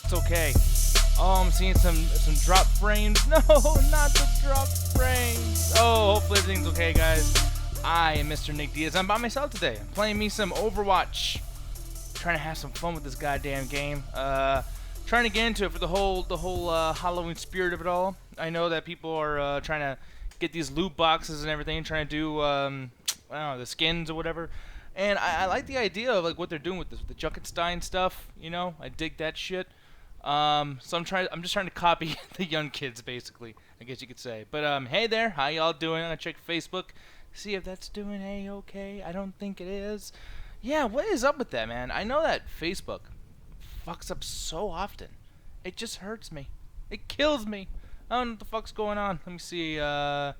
It's okay. Oh, I'm seeing some drop frames. No, not the drop frames. Oh, hopefully everything's okay, guys. I am Mr. Nick Diaz. I'm by myself today. I'm playing me some Overwatch. Trying to have some fun with this goddamn game. Trying to get into it for the whole Halloween spirit of it all. I know that people are trying to get these loot boxes and everything, trying to do I don't know, the skins or whatever. And I like the idea of like what they're doing with this, the Junkenstein stuff. You know, I dig that shit. So I'm just trying to copy the young kids, basically, I guess you could say. But hey there, how y'all doing? I'm gonna check Facebook, see if that's doing a-okay. I don't think it is. Yeah, what is up with that, man? I know that Facebook fucks up so often. It just hurts me. It kills me. I don't know what the fuck's going on. Let me see. I'm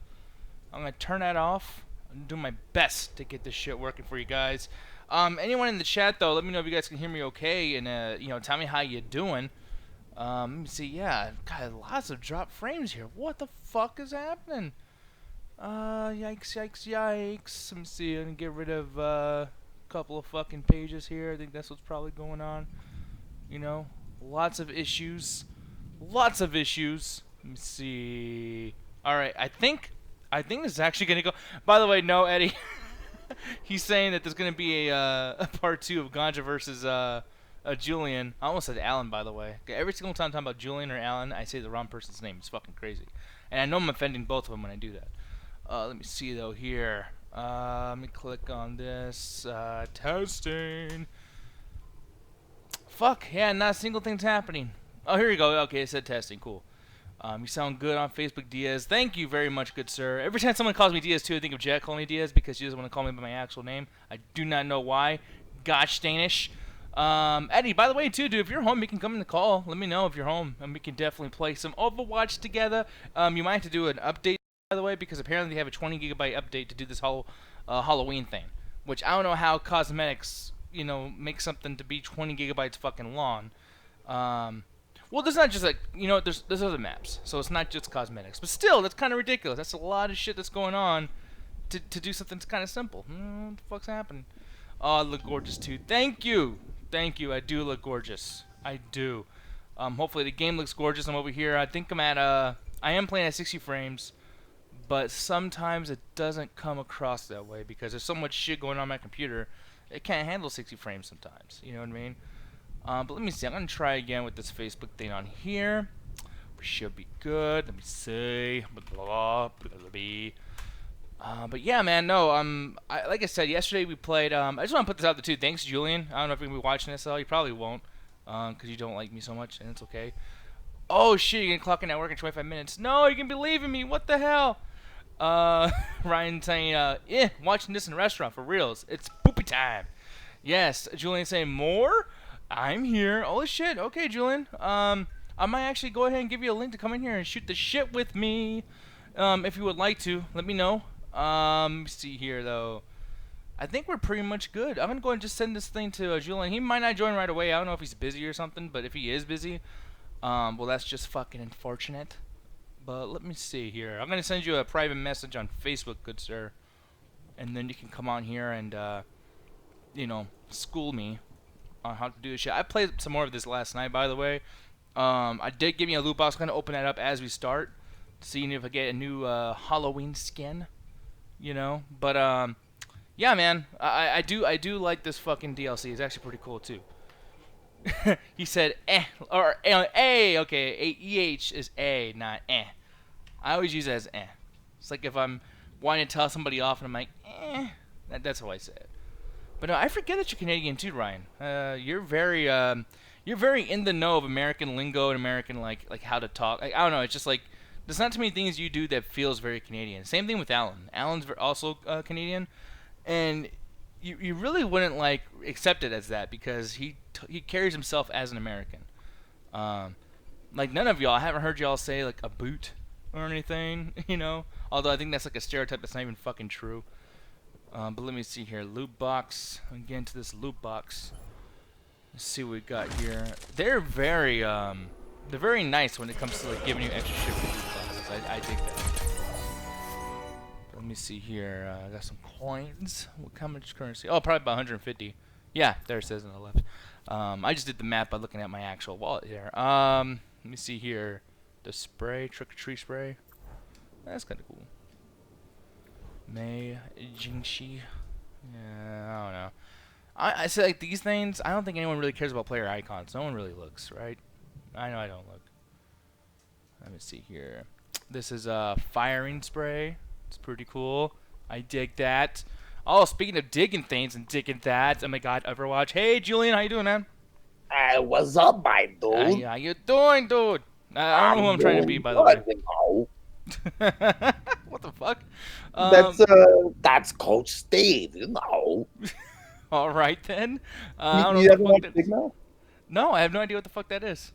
gonna turn that off. I'm doing my best to get this shit working for you guys. Anyone in the chat though, let me know if you guys can hear me okay, and you know, tell me how you doing. Let me see. Yeah, God, lots of drop frames here. What the fuck is happening? Yikes, yikes, yikes. Let me see. I'm gonna get rid of a couple of fucking pages here. I think that's what's probably going on. You know, lots of issues. Lots of issues. Let me see. All right, I think this is actually gonna go. By the way, no, Eddie. He's saying that there's gonna be a part 2 of Ganja versus Julian. I almost said Alan, by the way. Every single time I'm talking about Julian or Alan, I say the wrong person's name. It's fucking crazy. And I know I'm offending both of them when I do that. Let me see, though, here. Let me click on this. Testing. Fuck, yeah, not a single thing's happening. Oh, here you go. Okay, it said testing. Cool. You sound good on Facebook, Diaz. Thank you very much, good sir. Every time someone calls me Diaz, too, I think of Jack calling me Diaz because she doesn't want to call me by my actual name. I do not know why. Gosh, Danish. Eddie, by the way, too, dude, if you're home, you can come in the call. Let me know if you're home, and we can definitely play some Overwatch together. You might have to do an update, by the way, because apparently they have a 20 gigabyte update to do this whole Halloween thing, which I don't know how cosmetics, you know, make something to be 20 gigabytes fucking long. Well, there's not just like, you know, there's other maps, so it's not just cosmetics, but still, that's kind of ridiculous. That's a lot of shit that's going on to do something that's kind of simple. What the fuck's happening? Oh, I look gorgeous too. Thank you. Thank you. I do look gorgeous. I do. Hopefully the game looks gorgeous. I'm over here. I think I'm at I am playing at 60 frames, but sometimes it doesn't come across that way because there's so much shit going on my computer. It can't handle 60 frames sometimes. You know what I mean? But let me see. I'm gonna try again with this Facebook thing on here. We should be good. Let me see. Blah, blah, blah, blah. But yeah, man, no, like I said, yesterday we played, I just want to put this out there too. Thanks, Julian. I don't know if you're going to be watching this, though. You probably won't, because you don't like me so much, and it's okay. Oh, shit, you're going to clock in at work in 25 minutes. No, you can be leaving me. What the hell? Ryan saying, watching this in a restaurant, for reals. It's poopy time. Yes, Julian saying, more? I'm here. Oh, shit. Okay, Julian. I might actually go ahead and give you a link to come in here and shoot the shit with me. If you would like to, let me know. Let me see here, though. I think we're pretty much good. I'm going to go ahead and just send this thing to Julian. He might not join right away. I don't know if he's busy or something, but if he is busy, well, that's just fucking unfortunate. But let me see here. I'm going to send you a private message on Facebook, good sir. And then you can come on here and, you know, school me on how to do this shit. I played some more of this last night, by the way. I did give me a loot box. I'm going to open that up as we start, seeing if I get a new Halloween skin. You know, but yeah, man, I do like this fucking DLC. It's actually pretty cool too. He said or a. Okay, EH is a, not eh. I always use it as eh. It's like if I'm wanting to tell somebody off and I'm like that's how I say it. But no, I forget that you're Canadian too, Ryan. You're very in the know of American lingo and American like how to talk. Like, I don't know. It's just like. There's not too many things you do that feels very Canadian. Same thing with Alan. Alan's also Canadian, and you really wouldn't like accept it as that because he carries himself as an American. Like none of y'all, I haven't heard y'all say like a boot or anything, you know. Although I think that's like a stereotype that's not even fucking true. But let me see here, loot box. Again to this loot box. Let's see what we got here. They're very nice when it comes to like giving you extra shit for loot boxes. I dig that. Let me see here. I got some coins. How much currency? Oh, probably about 150. Yeah, there it says on the left. I just did the math by looking at my actual wallet here. Let me see here. The spray, trick or treat spray. That's kind of cool. Mei Jingxi. Yeah, I don't know. I say like these things. I don't think anyone really cares about player icons. No one really looks, right? I know I don't look. Let me see here. This is a firing spray. It's pretty cool. I dig that. Oh, speaking of digging things and digging that, oh my god, Overwatch. Hey, Julian, how you doing, man? Hey, what's up, my dude? How you doing, dude? I don't know who I'm trying to be, doing by the way. good, you know. What the fuck? That's Um, that's Coach Steve, you know. all right then. I You, don't know you what the ever fuck watch that Big is. Mouth? No, I have no idea what the fuck that is.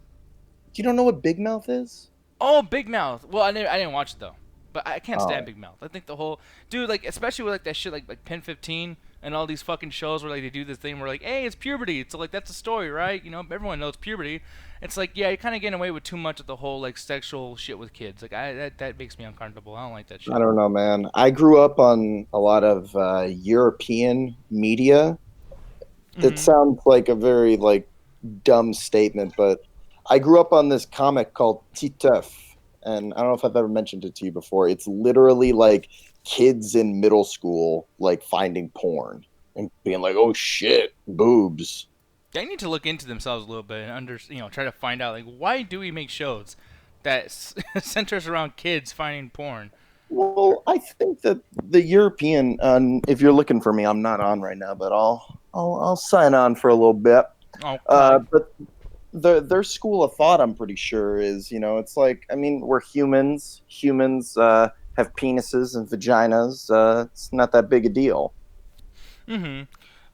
You don't know what Big Mouth is? Oh, Big Mouth. Well, I didn't watch it though, but I can't stand Oh, Big Mouth. I think the whole dude, like, especially with like that shit, like Pen 15 and all these fucking shows where like they do this thing where like, hey, it's puberty. It's like that's a story, right? You know, everyone knows puberty. It's like, yeah, you're kind of getting away with too much of the whole like sexual shit with kids. Like, that makes me uncomfortable. I don't like that I shit. don't know, man. I grew up on a lot of European media. It Mhm. sounds like a very like dumb statement, but I grew up on this comic called Titeuf, and I don't know if I've ever mentioned it to you before. It's literally like kids in middle school like finding porn and being like, "Oh shit, boobs." They need to look into themselves a little bit and try to find out like why do we make shows that centers around kids finding porn. Well, I think that the European, if you're looking for me, I'm not on right now, but I'll sign on for a little bit. Okay. But their school of thought, I'm pretty sure, is it's like I mean we're humans. Humans have penises and vaginas. It's not that big a deal. Mm-hmm.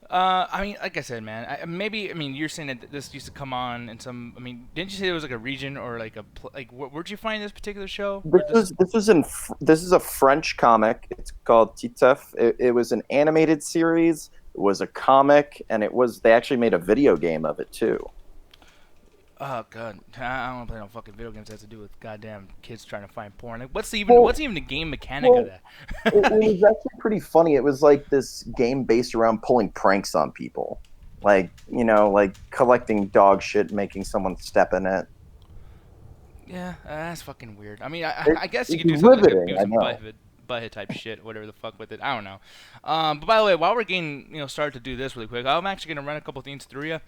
I mean, like I said, man. Maybe I mean you're saying that this used to come on in some. I mean, didn't you say it was like a region or like like where'd you find this particular show? This Where this? was this was in this is a French comic. It's called Titeuf. It was an animated series. It was a comic, and they actually made a video game of it too. Oh god, I don't want to play no fucking video games that has to do with goddamn kids trying to find porn. Like, Well, what's even the game mechanic of well, that? it I mean, was actually pretty funny. It was like this game based around pulling pranks on people, like like collecting dog shit, making someone step in it. yeah, that's fucking weird. I mean, I, it I guess you it's could do something like riveting. abuse I and know. butthead type shit, whatever the fuck with it. I don't know. But by the way, while we're getting started to do this really quick, I'm actually gonna run a couple things through you.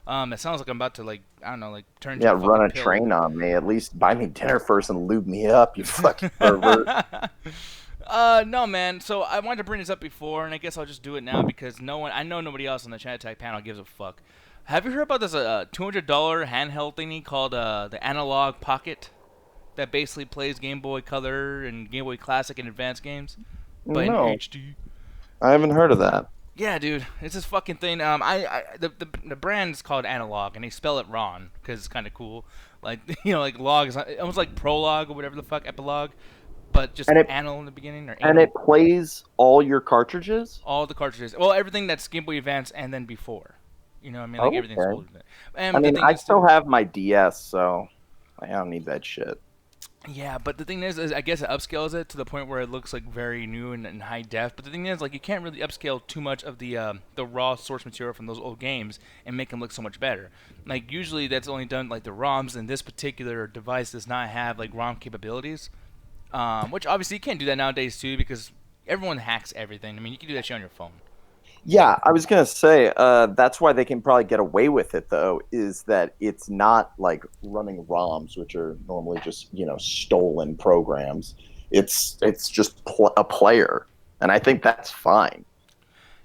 It sounds like I'm about to like I don't know like turn into Yeah, a run fucking a pill. train on me. At least buy me dinner first and lube me up, you fucking pervert. No, man. So I wanted to bring this up before, and I guess I'll just do it now because I know nobody else on the chat tag panel gives a fuck. Have you heard about this $200 handheld thingy called the Analog Pocket that basically plays Game Boy Color and Game Boy Classic and advanced games, but in No, HD? I haven't heard of that. Yeah, dude, it's this fucking thing. The brand is called Analog, and they spell it wrong because it's kind of cool. Like like log is almost like prologue or whatever the fuck epilogue, but just And it anal in the beginning or and anal. it plays all your cartridges. All the cartridges. Well, everything that's Game Boy Advance and then before. You know what I mean? Like everything's Okay. older than that. I And the mean, thing I is, too. still have my DS, so I don't need that shit. Yeah, but the thing is I guess it upscales it to the point where it looks like very new and high def. But the thing is, like, you can't really upscale too much of the raw source material from those old games and make them look so much better. Like usually that's only done like the ROMs, and this particular device does not have like ROM capabilities. Which obviously you can't do that nowadays too because everyone hacks everything. I mean, you can do that shit on your phone. Yeah, I was gonna say that's why they can probably get away with it though, is that it's not like running ROMs, which are normally just stolen programs. It's just a player, and I think that's fine.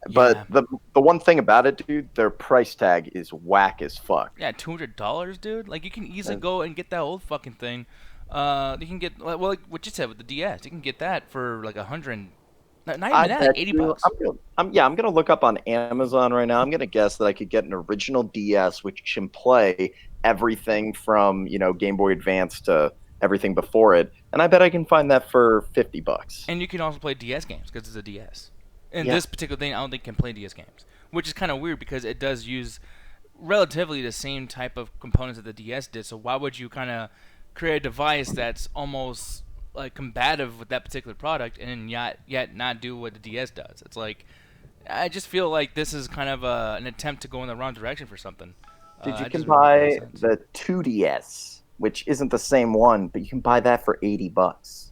But Yeah, the one thing about it, dude, their price tag is whack as fuck. yeah, $200, dude. Like you can easily And go and get that old fucking thing. You can get like what you said with the DS. You can get that for like 100. Not I even that, like bet 80 you, bucks. I'm gonna look up on Amazon right now. I'm gonna guess that I could get an original DS which can play everything from Game Boy Advance to everything before it, and I bet I can find that for $50. And you can also play DS games because it's a DS. And Yeah, this particular thing, I don't think can play DS games, which is kind of weird because it does use relatively the same type of components that the DS did. So why would you kind of create a device that's almost like combative with that particular product and yet not do what the DS does? It's like I just feel like this is kind of an attempt to go in the wrong direction for something. Dude, you It can doesn't really make a lot of buy sense. the 2DS, which isn't the same one, but you can buy that for $80.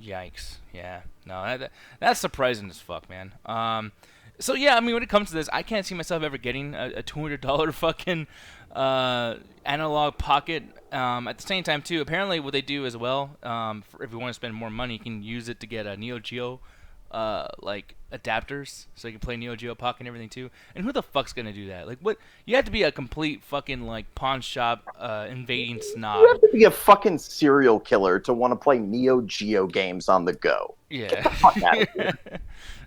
Yikes. Yeah. No, that's surprising as fuck, man. So yeah, I mean, when it comes to this, I can't see myself ever getting a $200 fucking analog pocket. At the same time, too, apparently what they do as well, if you want to spend more money, you can use it to get a Neo Geo, like adapters, so you can play Neo Geo Pocket and everything too. And who the fuck's gonna do that? Like, what? You have to be a complete fucking like pawn shop invading You snob. have to be a fucking serial killer to want to play Neo Geo games on the go. Get Yeah. the fuck out of here.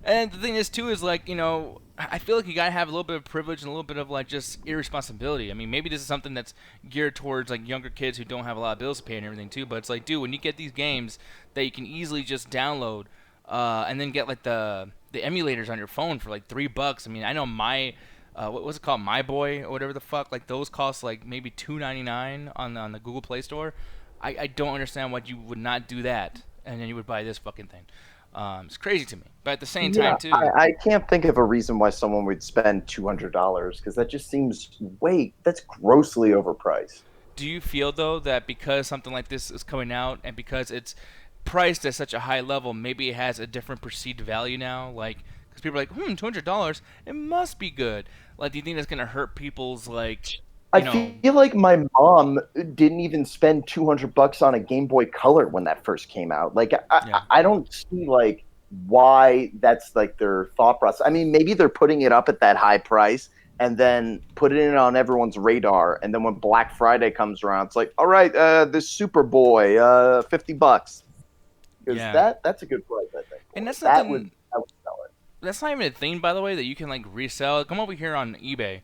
And the thing is too is like, I feel like you gotta have a little bit of privilege and a little bit of like just irresponsibility. I mean, maybe this is something that's geared towards like younger kids who don't have a lot of bills to pay and everything too. But it's like, dude, when you get these games that you can easily just download, and then get like the emulators on your phone for like $3. I mean, I know my what was it called, My Boy or whatever the fuck, like those cost like maybe $2.99 on the Google Play Store. I don't understand why you would not do that and then you would buy this fucking thing. It's crazy to me. But at the same Yeah, time, too, I can't think of a reason why someone would spend $200 because that just seems that's grossly overpriced. do you feel, though, that because something like this is coming out and because it's priced at such a high level, maybe it has a different perceived value now? Like, because people are like, $200, it must be good. Like, do you think that's going to hurt people's, like, I you know, feel like my mom didn't even spend $200 on a Game Boy Color when that first came out. Like, yeah. I don't see like why that's like their thought process. I mean, maybe they're putting it up at that high price and then putting it on everyone's radar. And then when Black Friday comes around, it's like, all right, this Superboy, $50, because Yeah. that's a good price, I think. And For it. that's nothing. I would sell it. That's not even a thing, by the way, that you can, like, resell. Come over here on eBay.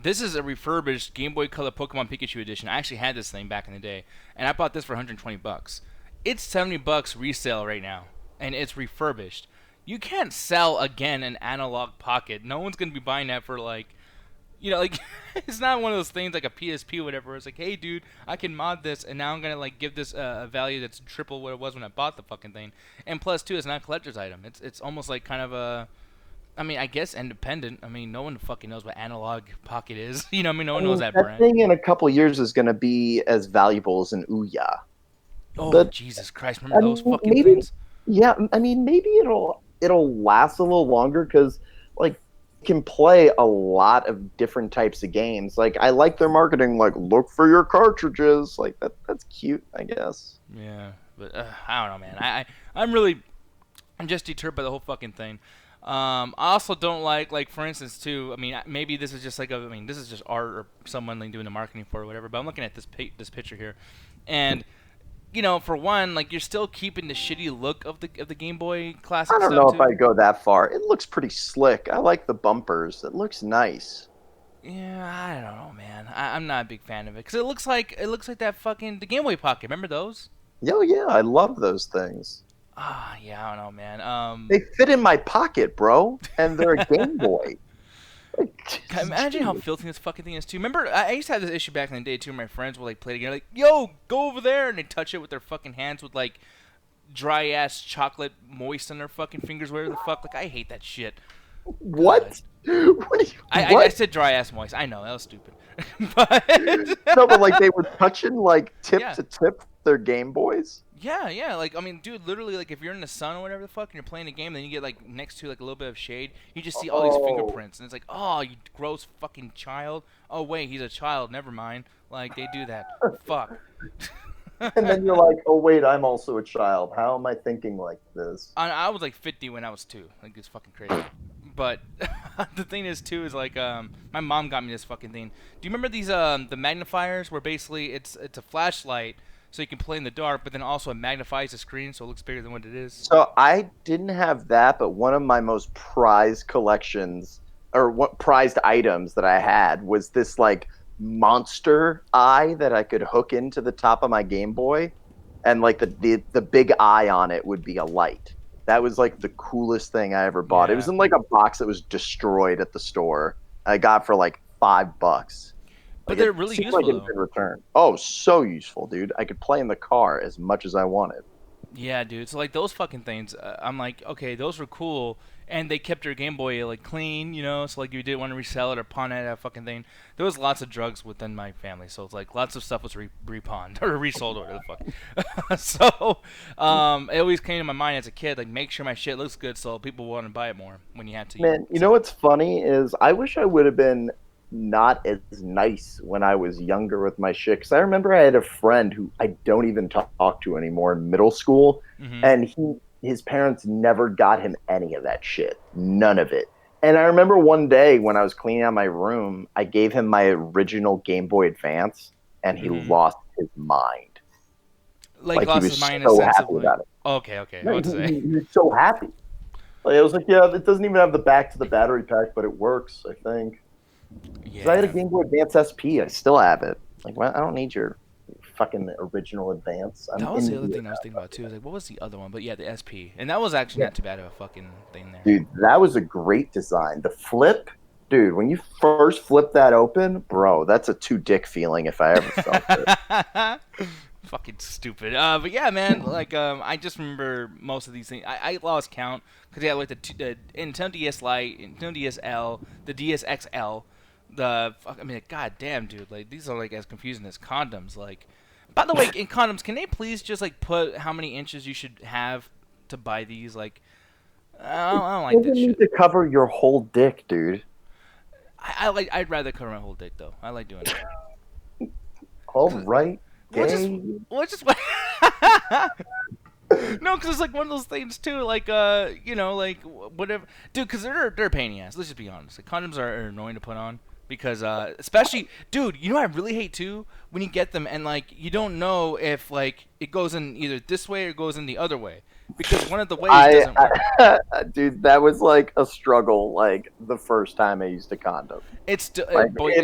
This is a refurbished Game Boy Color Pokemon Pikachu edition. I actually had this thing back in the day, and I bought this for $120. It's $70 resale right now, and it's refurbished. You can't sell again an analog pocket. No one's gonna be buying that for like, like it's not one of those things like a PSP or whatever. Where it's like, hey, dude, I can mod this, and now I'm gonna like give this a value that's triple what it was when I bought the fucking thing. And plus, too, it's not a collector's item. It's almost like kind of a, I mean, I guess independent. I mean, no one fucking knows what analog pocket is. I mean, no I one knows mean, that that brand. thing in a couple years is going to be as valuable as an Ouya. Oh, But Jesus Christ! I Remember those mean, fucking maybe things? yeah. I mean, maybe it'll last a little longer because like you can play a lot of different types of games. Like I like their marketing. Like look for your cartridges. Like that's cute, I guess. Yeah, but I don't know, man. I'm just deterred by the whole fucking thing. I also don't like for instance too. I mean, maybe this is just like I mean, this is just art or someone like doing the marketing for it or whatever. But I'm looking at this picture here, and for one, like you're still keeping the shitty look of the Game Boy I Classic don't stuff know if too. I go that far. It looks pretty slick. I like the bumpers. It looks nice. Yeah, I don't know, man. I'm not a big fan of it because it looks like that fucking the Game Boy Pocket. Remember those? Yo, yeah, I love those things. Ah, yeah, I don't know, man. They fit in my pocket, bro, and they're a Game Boy. Like, Imagine how geez. filthy this fucking thing is too. Remember, I used to have this issue back in the day too. My friends would like play together, like, "Yo, go over there," and they touch it with their fucking hands with like dry ass chocolate moist on their fucking fingers, whatever the fuck. Like, I hate that shit. God. What? What? I What? said dry ass moist. I know that was stupid, but No, but like they were touching like tip yeah. to tip their Game Boys. Yeah, yeah. Like, I mean, dude, literally, like, if you're in the sun or whatever the fuck, and you're playing a game, then you get like next to like a little bit of shade, you just see all these Oh, fingerprints, and it's like, oh, you gross fucking child. Oh wait, he's a child. Never mind. Like, they do that. Fuck. and then you're like, oh wait, I'm also a child. How am I thinking like this? I was like 50 when I was 2. Like, it's fucking crazy. But the thing is too is like my mom got me this fucking thing. Do you remember these the magnifiers where basically it's a flashlight so you can play in the dark, but then also it magnifies the screen so it looks bigger than what it is? So I didn't have that, but one of my most prized collections or what prized items that I had was this like monster eye that I could hook into the top of my Game Boy, and like the big eye on it would be a light. That was like the coolest thing I ever bought. It was Yeah. in like a box that was destroyed at the store. I got for like $5. But Like they're it really seemed like useful it had though. been returned. Oh, so useful, dude. I could play in the car as much as I wanted. Yeah, dude. So like those fucking things, I'm like, okay, those were cool and they kept your Game Boy like clean, so like if you didn't want to resell it or pawn it at a fucking thing. There was lots of drugs within my family, so it's like lots of stuff was repawned or resold or whatever the fuck. So it always came to my mind as a kid, like make sure my shit looks good so people want to buy it more when you had to. Man, you know what's funny is I wish I would have been not as nice when I was younger with my shit. Because I remember I had a friend who I don't even talk to anymore in middle school, and his parents never got him any of that shit, none of it. And I remember one day when I was cleaning out my room, I gave him my original Game Boy Advance, and he lost his mind. Like he lost was his mind so in a sense happy of like, about it. okay. No, What to say? he was so happy. Like, I was like, yeah, it doesn't even have the back to the battery pack, but it works, I think. Yeah. I had a Game Boy Advance SP. I still have it. Like, well, I don't need your fucking original Advance. That was the other thing I was thinking about too. Like, what was the other one? But yeah, the SP, and that was actually not too bad of a fucking thing there. Dude, that was a great design. The flip, dude, when you first flip that open, bro, that's a two-dick feeling if I ever felt it. Fucking stupid. But yeah, man. Like, I just remember most of these things. I lost count because yeah, like the Nintendo DS Lite, Nintendo DSL, the DS XL, god damn, dude. Like, these are like as confusing as condoms. Like, by the way, in condoms, can they please just like put how many inches you should have to buy these? Like, I don't like that shit. You need to cover your whole dick, dude. I'd rather cover my whole dick though. I like doing it. All right. We'll just no, because it's like one of those things too, like like whatever, dude. Because they're a pain in the ass. Let's just be honest. Like, condoms are annoying to put on because especially, dude. You know what I really hate too, when you get them and like you don't know if like it goes in either this way or goes in the other way because one of the ways doesn't work. Dude, that was like a struggle. Like the first time I used a condom. It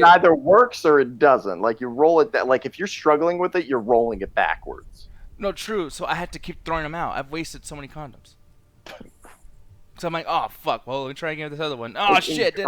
either works or it doesn't. Like you roll it. Like if you're struggling with it, you're rolling it backwards. No, true. So I had to keep throwing them out. I've wasted so many condoms. So I'm like, oh fuck. Well, let me try again with this other one. Oh shit!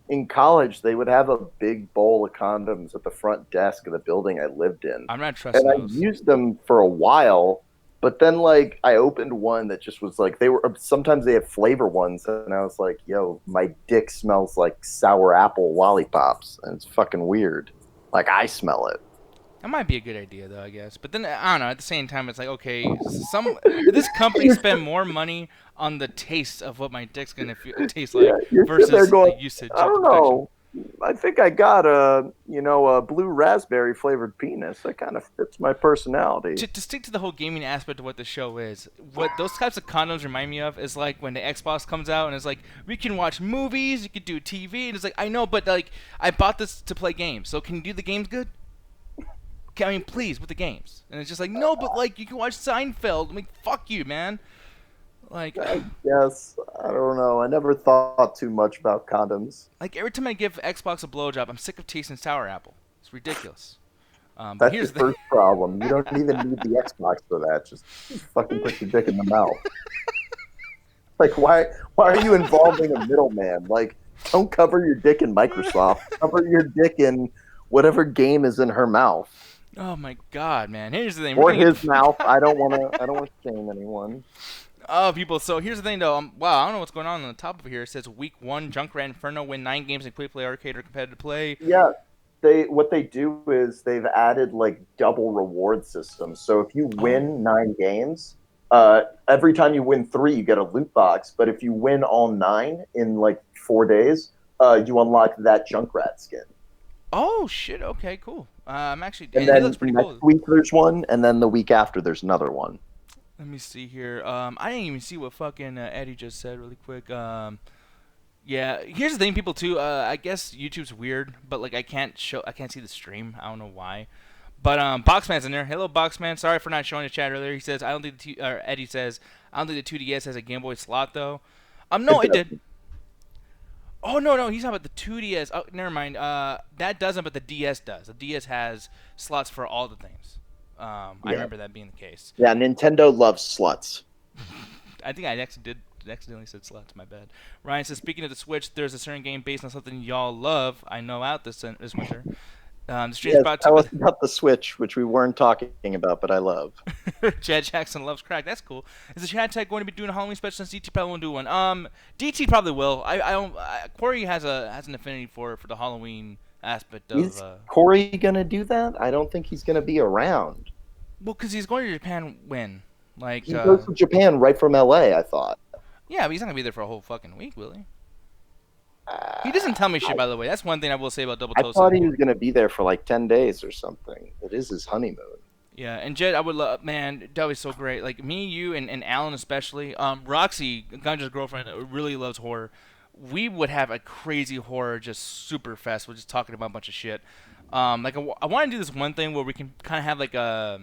In college, they would have a big bowl of condoms at the front desk of the building I lived in. I'm not trusting those. I used them for a while, but then like I opened one that just was like sometimes they have flavor ones, and I was like, yo, my dick smells like sour apple lollipops, and it's fucking weird. Like I smell it. That might be a good idea, though, I guess. But then, I don't know, at the same time, it's like, okay, this company spend more money on the taste of what my dick's going to taste like versus the usage. I don't know. I think I got a blue raspberry flavored penis. That kind of fits my personality. To stick to the whole gaming aspect of what the show is, what those types of condoms remind me of is like when the Xbox comes out and it's like, we can watch movies, you can do TV, and it's like, I know, but like, I bought this to play games, so can you do the games good? I mean, please, with the games. And it's just like, no, but, like, you can watch Seinfeld. I mean, fuck you, man. Like, I guess. I don't know. I never thought too much about condoms. Like, every time I give Xbox a blowjob, I'm sick of tasting sour apple. It's ridiculous. That's your first problem. You don't even need the Xbox for that. Just fucking put your dick in the mouth. Like, why are you involving a middleman? Like, don't cover your dick in Microsoft. Cover your dick in whatever game is in her mouth. Oh my god, man! Here's the thing. Or his mouth. I don't want to shame anyone. Oh, people. So here's the thing, though. Wow, I don't know what's going on the top of here. It says Week 1, Junkrat Inferno win 9 games in Quick Play Arcade or competitive play. Yeah, what they do is they've added like double reward systems. So if you win 9 games, every time you win 3, you get a loot box. But if you win all 9 in like 4 days, you unlock that Junkrat skin. Oh shit! Okay, cool. I'm actually. And then it looks pretty cool. Next week there's one, and then the week after there's another one. Let me see here. I didn't even see what fucking Eddie just said really quick. Yeah. Here's the thing, people too. I guess YouTube's weird, but like I can't see the stream. I don't know why. But Boxman's in there. Hello, Boxman. Sorry for not showing the chat earlier. He says I don't think Eddie says I don't think the 2DS has a Game Boy slot though. No, it did. Oh, no, he's talking about the 2DS. Oh, never mind. That doesn't, but the DS does. The DS has slots for all the things. I remember that being the case. Yeah, Nintendo loves sluts. I think I accidentally said sluts. My bad. Ryan says, speaking of the Switch, there's a certain game based on something y'all love. I know out this winter. The stream's Yes, brought to tell you us about the Switch, which we weren't talking about, but I love. by Chad Jackson loves crack. That's cool. Is the Chad Tech going to be doing a Halloween special? Since DT probably won't do one. DT probably will. I don't. Corey has an affinity for the Halloween aspect of. Is Corey gonna do that? I don't think he's gonna be around. Well, because he's going to Japan when, like, He goes to Japan right from LA, I thought. yeah, but he's not gonna be there for a whole fucking week, will he? He doesn't tell me shit, by the way. That's one thing I will say about Double I Toast. thought he was gonna be there for like 10 days or something. It is his honeymoon. Yeah, and Jed, I would love, man, that was so great. Like, me, you, and Alan especially. Roxy, Ganja's girlfriend, really loves horror. We would have a crazy horror, just super fest. We're just talking about a bunch of shit. Like, I want to do this one thing where we can kind of have, like a,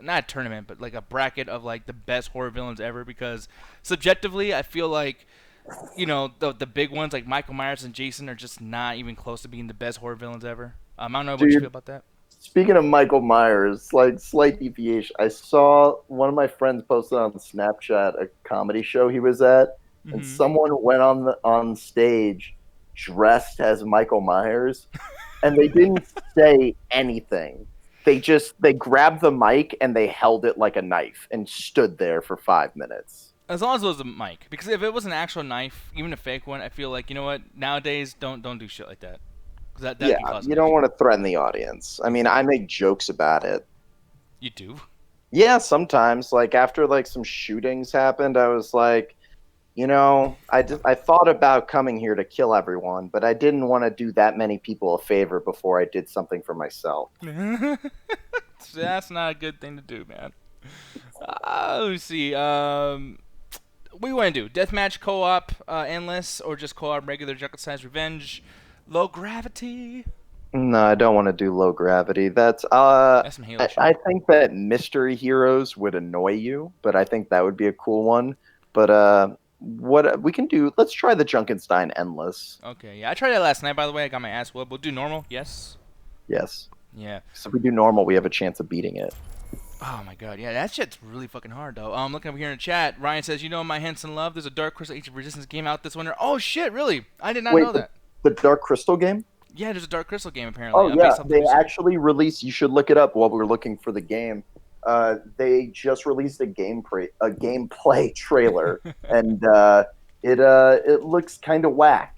not a tournament, but, like, a bracket of, like, the best horror villains ever. Because, subjectively, I feel like, you know, the big ones, like Michael Myers and Jason, are just not even close to being the best horror villains ever. I don't know what you feel about that. Speaking of Michael Myers, like slight deviation, I saw one of my friends posted on Snapchat a comedy show he was at, and someone went on stage dressed as Michael Myers, and they didn't say anything. They grabbed the mic and they held it like a knife and stood there for 5 minutes. As long as it was a mic, because if it was an actual knife, even a fake one, I feel like, you know what, nowadays don't do shit like that. That Yeah, you don't want to threaten the audience. I mean, I make jokes about it. You do? Yeah, sometimes. Like after like some shootings happened, I was like, you know, I thought about coming here to kill everyone, but I didn't want to do that many people a favor before I did something for myself. That's not a good thing to do, man. Let's see. What do you want to do? Deathmatch, co-op, endless, or just co-op regular Jungle Size Revenge? Low gravity? No, I don't want to do low gravity. That's some Halo shit. I think that mystery heroes would annoy you, but I think that would be a cool one. But what we can do? Let's try the Junkenstein Endless. Okay, yeah, I tried that last night. By the way, I got my ass whooped. We'll do normal. Yes. Yes. Yeah. So if we do normal, we have a chance of beating it. Oh my god, yeah, that shit's really fucking hard though. Looking up here in the chat, Ryan says, "You know my Henson love. There's a Dark Crystal Age of Resistance game out this winter." Oh shit, really? I did not know that. The Dark Crystal game? Yeah, there's a Dark Crystal game apparently. Oh yeah, they actually released. You should look it up while we're looking for the game. They just released a gameplay trailer, and it looks kind of whack.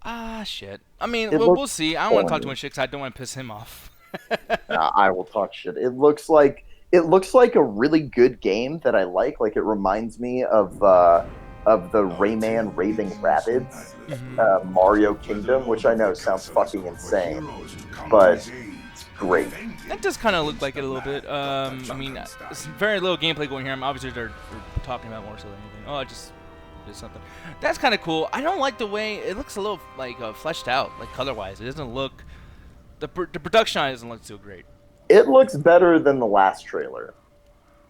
Ah shit. I mean, we'll see. I don't want to talk too much shit because I don't want to piss him off. I will talk shit. It looks like a really good game that I like. Like it reminds me of the Rayman Raving Rabbids Mario Kingdom, which I know sounds fucking insane, but it's great. That does kind of look like it a little bit. I mean, it's very little gameplay going here. I'm obviously they're talking about more so than anything. Oh, I just did something. That's kind of cool. I don't like the way it looks a little like fleshed out, like color-wise. It doesn't look. The production on it doesn't look too great. It looks better than the last trailer.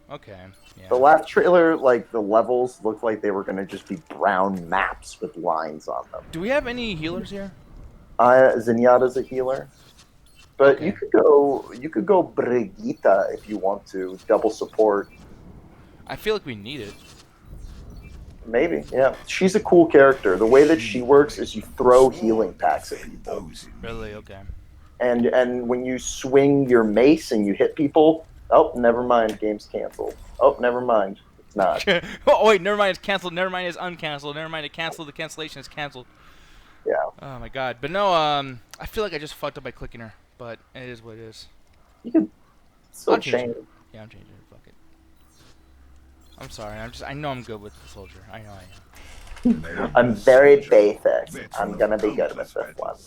Okay. Yeah. The last trailer, like the levels looked like they were going to just be brown maps with lines on them. Do we have any healers here? Zenyatta's a healer, but okay. you could go Brigitte if you want to double support. I feel like we need it. Maybe, yeah. She's a cool character. The way that she works is you throw healing packs at people. Really? Okay. And when you swing your mace and you hit people, oh, never mind, game's canceled. Oh, never mind, it's not. Oh wait, never mind, it's canceled. Never mind, it's uncanceled. Never mind, it canceled. The cancellation is canceled. Yeah. Oh my god. But no, I feel like I just fucked up by clicking her. But it is what it is. You can still change it. Yeah, I'm changing it. Fuck it. I'm sorry. I know I'm good with the soldier. I know I am. I'm very basic. I'm gonna be good with this one.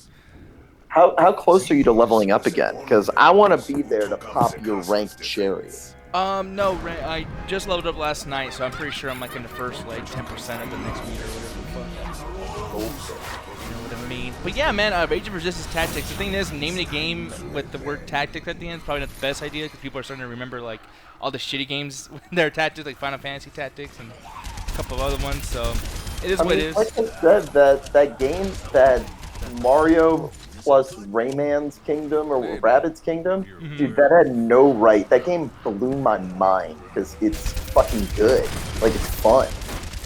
How close are you to leveling up again? Because I want to be there to pop your ranked cherry. No, I just leveled up last night, so I'm pretty sure I'm like in the first like 10% of the next meter or whatever the fuck. You know what I mean? But yeah, man, Age of Resistance Tactics. The thing is, naming a game with the word tactics at the end is probably not the best idea because people are starting to remember like all the shitty games with their tactics, like Final Fantasy Tactics and a couple of other ones. So it is what it is. Like I said, that game, that Mario plus Rayman's Kingdom or Rabbids Kingdom, dude, that had no right. That game blew my mind because it's fucking good. Like, it's fun.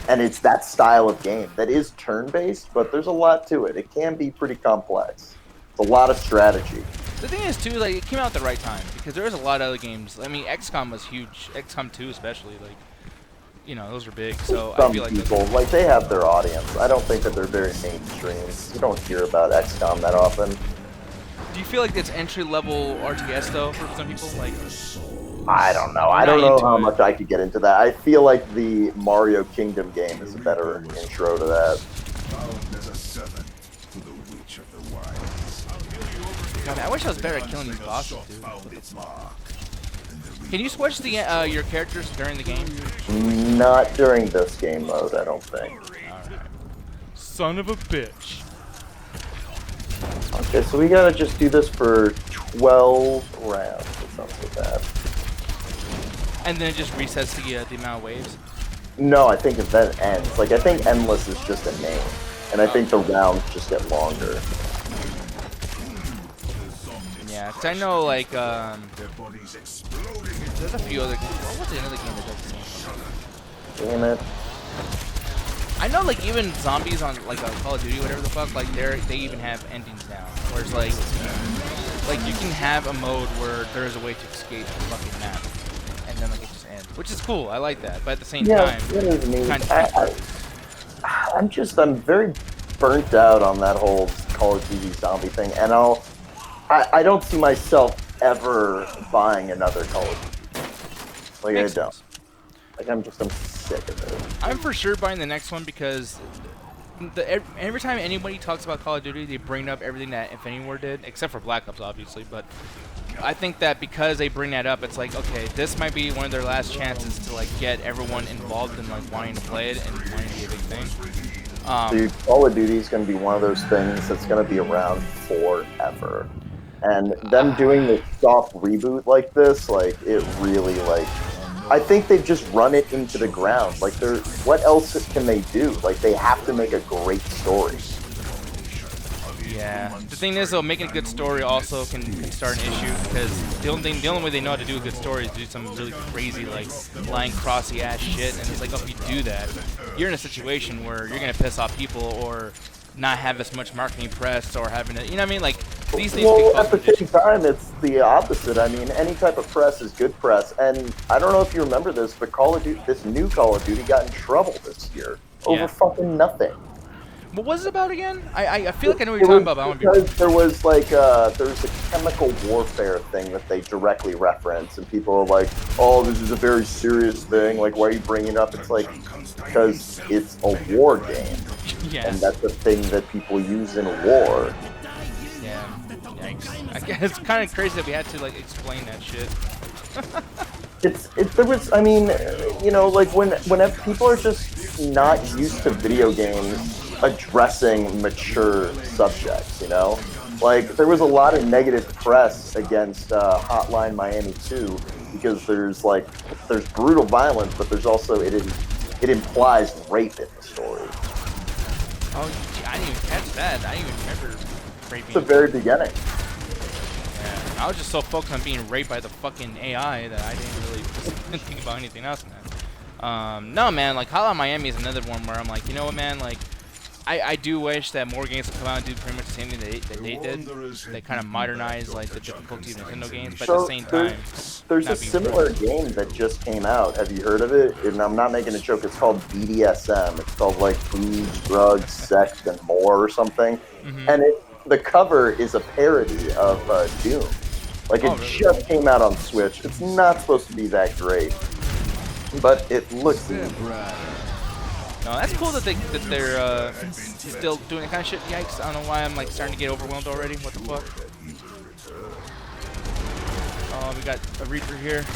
And it's that style of game that is turn-based, but there's a lot to it. It can be pretty complex. It's a lot of strategy. The thing is, too, like, it came out at the right time, because there was a lot of other games. I mean, XCOM was huge. XCOM 2 especially, like, you know, those were big, so I Some feel like people, like, they have their audience. I don't think that they're very mainstream. You don't hear about XCOM that often. Do you feel like it's entry-level RTS, though, for some people? Like, I don't know. I don't know how much I could get into that. I feel like the Mario Kingdom game is a better intro to that. God, I wish I was better at killing these bosses, dude. Can you switch the your characters during the game? Not during this game mode, I don't think. Alright. Son of a bitch. Okay, so we gotta just do this for 12 rounds. That sounds so bad. And then it just resets the amount of waves? No, I think event ends. Like, I think endless is just a name. And I think the rounds just get longer. Yeah, because I know, like, there's a few other games. What was the other game that does the same thing? Damn it. I know, like, even zombies on, like, Call of Duty, whatever the fuck, like, they even have endings now. Where it's like, you can have a mode where there is a way to escape the fucking map. And then, like, it just ends. Which is cool, I like that. But at the same time, it is neat. kind I'm very burnt out on that whole Call of Duty zombie thing. And I don't see myself ever buying another Call of Duty. Like, I don't. sense. Like, I'm sick of it. I'm for sure buying the next one because every time anybody talks about Call of Duty, they bring up everything that Infinity War did, except for Black Ops, obviously. But I think that because they bring that up, it's like, okay, this might be one of their last chances to like get everyone involved in like wanting to play it and wanting to be a big thing. Dude, Call of Duty is going to be one of those things that's going to be around forever. And them doing the soft reboot like this, like, it really, like, I think they've just run it into the ground. Like, what else can they do? Like, they have to make a great story. Yeah. The thing is, though, making a good story also can start an issue because the only way they know how to do a good story is do some really crazy, like, lying crossy ass shit. And it's like, oh, if you do that, you're in a situation where you're gonna piss off people or not have as much marketing press or having to, you know what I mean? Like, these things. Well, at the same time, it's the opposite. I mean, any type of press is good press. And I don't know if you remember this, but this new Call of Duty got in trouble this year over fucking nothing. What was it about again? I feel like I know what you're talking about, but I want to be... Because there was like a chemical warfare thing that they directly reference, and people are like, "Oh, this is a very serious thing. Like, why are you bringing it up?" It's like because it's a war game, and that's the thing that people use in war. Yeah, yikes. I guess it's kind of crazy that we had to like explain that shit. There was, I mean, you know, like whenever people are just not used to video games addressing mature subjects, you know? Like, there was a lot of negative press against Hotline Miami 2 because there's brutal violence, but there's also, it implies rape in the story. Oh, I didn't even catch that. I didn't even remember raping. It's the very beginning. Yeah, I was just so focused on being raped by the fucking AI that I didn't really think about anything else, man. No, man, like, Hotline Miami is another one where I'm like, you know what, man, like, I do wish that more games would come out and do pretty much the same thing that they did. They kind of modernize like the difficulty of Nintendo games, but at the same time, there's a similar game that just came out. Have you heard of it? And I'm not making a joke. It's called BDSM. It's called like booze, drugs, sex, and more or something. Mm-hmm. And the cover is a parody of Doom. Like it just came out on Switch. It's not supposed to be that great, but it looks neat. No, that's cool that they're still doing that kind of shit. Yikes! I don't know why I'm like starting to get overwhelmed already. What the fuck? Oh, we got a Reaper here.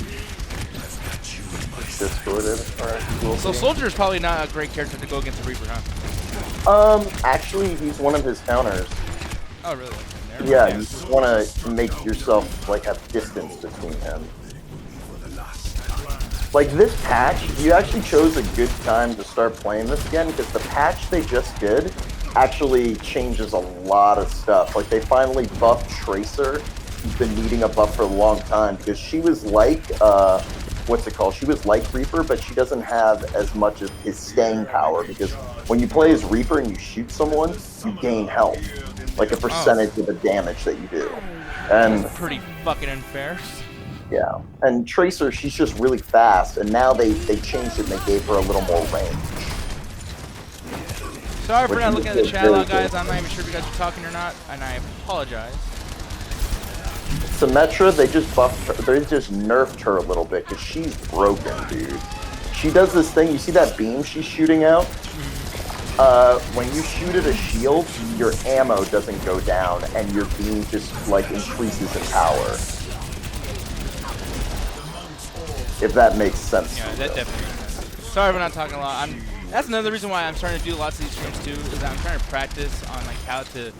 Discorded. Alright, cool. So Soldier is probably not a great character to go against a Reaper, huh? Actually, he's one of his counters. Oh, really? Yeah, you just want to make yourself like have distance between him. Like this patch, you actually chose a good time to start playing this again because the patch they just did actually changes a lot of stuff. Like they finally buffed Tracer, who's been needing a buff for a long time because she was like what's it called? She was like Reaper, but she doesn't have as much of his staying power, because when you play as Reaper and you shoot someone, you gain health, like a percentage of the damage that you do. And That's pretty fucking unfair. yeah, and Tracer, she's just really fast, and now they changed it and they gave her a little more range. Sorry for Which not is looking at the good, chat log, very guys. good. I'm not even sure if you guys are talking or not, and I apologize. Symmetra, they just buffed her, they just nerfed her a little bit, because she's broken, dude. She does this thing, you see that beam she's shooting out? When you shoot at a shield, your ammo doesn't go down, and your beam just, like, increases in power. If that makes sense. Yeah, that definitely makes sense. Sorry for not talking a lot. That's another reason why I'm starting to do lots of these streams too, is that I'm trying to practice on like how to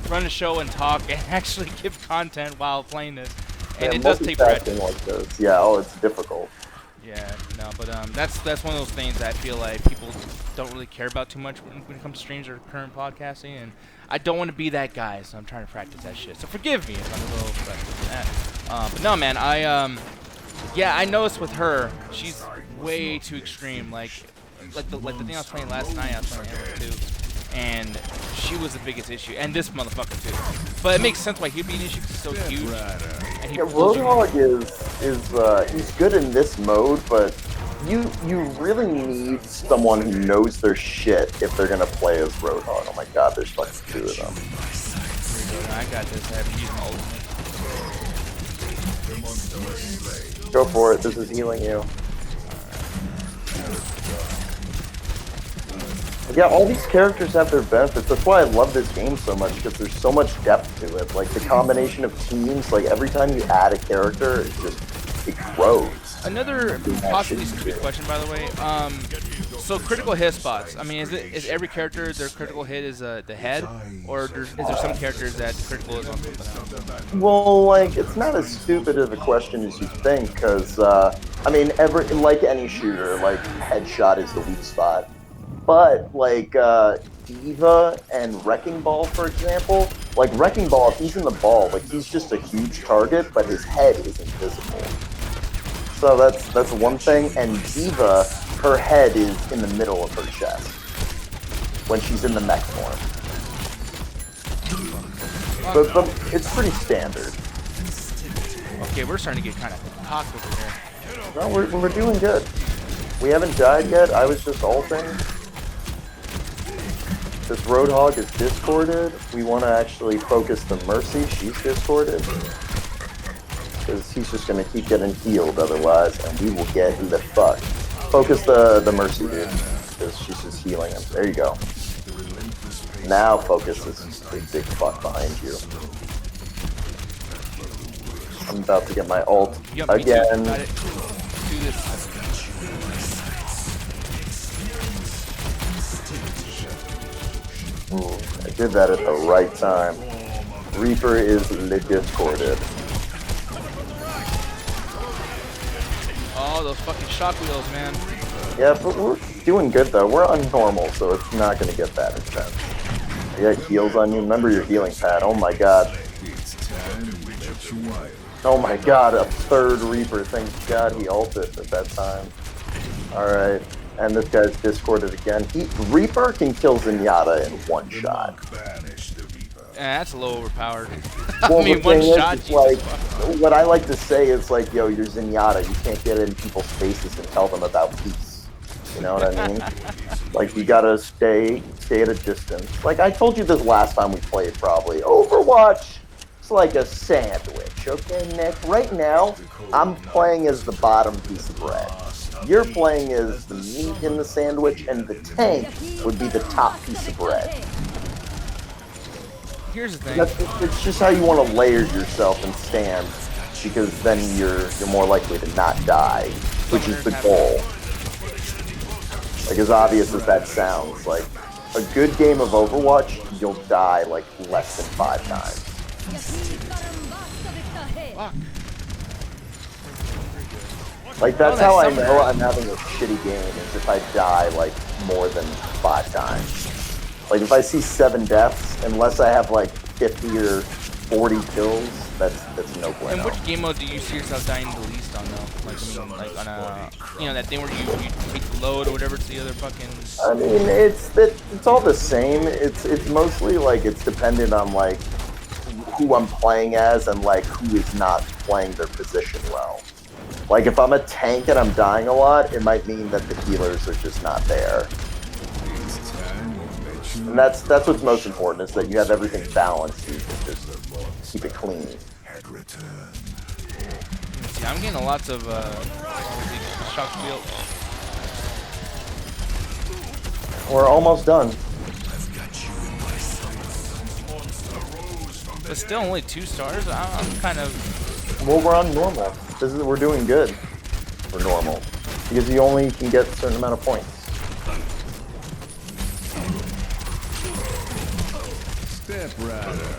run a show and talk and actually give content while playing this. And Yeah, it does take practice. like this. Yeah, oh, it's difficult. Yeah, no, but that's one of those things that I feel like people don't really care about too much when it comes to streams or current podcasting, and I don't want to be that guy, so I'm trying to practice that shit. So forgive me if I'm a little frustrated with that. But no, man, yeah, I noticed with her, she's way too extreme. Like the thing I was playing last night, I was playing Hammer too, and she was the biggest issue, and this motherfucker too. But it makes sense why he'd be an issue because he's so huge. And Yeah, Roadhog is he's good in this mode, but you really need someone who knows their shit if they're gonna play as Roadhog. Oh my god, there's fucking two of them. I got this. I have to use my ultimate. Go for it. This is healing you. Yeah, all these characters have their benefits. That's why I love this game so much, because there's so much depth to it. Like, the combination of teams, like, every time you add a character, it grows. Another possibly stupid question, by the way. So critical hit spots. I mean, is every character their critical hit is the head, or is there some characters that the critical is on something else? Well, like, it's not as stupid of a question as you think, because, I mean, like any shooter, like, headshot is the weak spot. But, like, Diva and Wrecking Ball, for example, like, Wrecking Ball, if he's in the ball, like, he's just a huge target, but his head is invisible. So that's one thing, and Diva, her head is in the middle of her chest when she's in the mech form. But it's pretty standard. Okay, we're starting to get kind of cocked over here. No, we're doing good. We haven't died yet. I was just ulting. This Roadhog is discorded. We want to actually focus the Mercy. She's discorded. Because he's just going to keep getting healed otherwise, and we will get the fuck. Focus the Mercy, dude. Because she's just healing him. There you go. Now focus this big fuck behind you. I'm about to get my ult again. Got it. Do this. Ooh, I did that at the right time. Reaper is discorded. Oh, those fucking shock wheels, man. Yeah, but we're doing good though. We're on normal, so it's not gonna get that intense. I got heals on you. Remember your healing pad. Oh my god. Oh my god, a third Reaper. Thank god he ulted at that time. Alright. And this guy's discorded again. Reaper can kill Zenyatta in one shot. That's a little overpowered. Well, I mean, one shot. Is, like, what I like to say is like, yo, you're Zenyatta. You can't get in people's faces and tell them about peace. You know what I mean? Like, you gotta stay at a distance. Like, I told you this last time we played, probably. Overwatch, it's like a sandwich, okay, Nick? Right now, I'm playing as the bottom piece of bread. You're playing as the meat in the sandwich, and the tank would be the top piece of bread. Here's the thing. It's just how you want to layer yourself and stand, because then you're more likely to not die, which is the goal. Like, as obvious as that sounds, like, a good game of Overwatch, you'll die, like, less than 5 times. Fuck. Like, that's how I know I'm having a shitty game, is if I die, like, more than 5 times. Like, if I see 7 deaths, unless I have, like, 50 or 40 kills, that's no bueno. And which game mode do you see yourself dying the least on though? Like, I mean, like on a, you know, that thing where you take the load or whatever to the other fucking. I mean, it's all the same. It's mostly like it's dependent on like who I'm playing as and like who is not playing their position well. Like if I'm a tank and I'm dying a lot, it might mean that the healers are just not there. And that's what's most important, is that you have everything balanced. So you can just keep it clean. See, I'm getting lots of shock field. We're almost done. But still only 2 stars. I'm kind of. Well, we're on normal. We're doing good for normal because you only can get a certain amount of points. Step rider.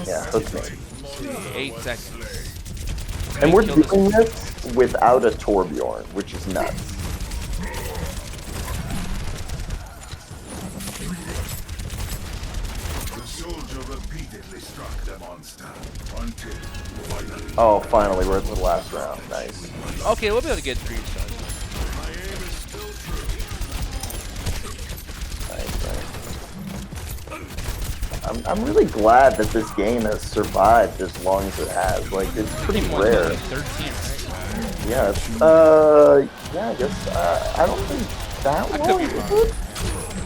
Yeah, hook me. 8 seconds. And we're doing this without a Torbjorn, which is nuts. The soldier repeatedly struck the monster until finally. Oh, finally, we're at the last round. Nice. Okay, we'll be able to get 3 stars. My aim is still true. I'm really glad that this game has survived as long as it has. Like, it's pretty rare. Like 13, right? Yeah, yeah, I guess, I don't think that long, is it?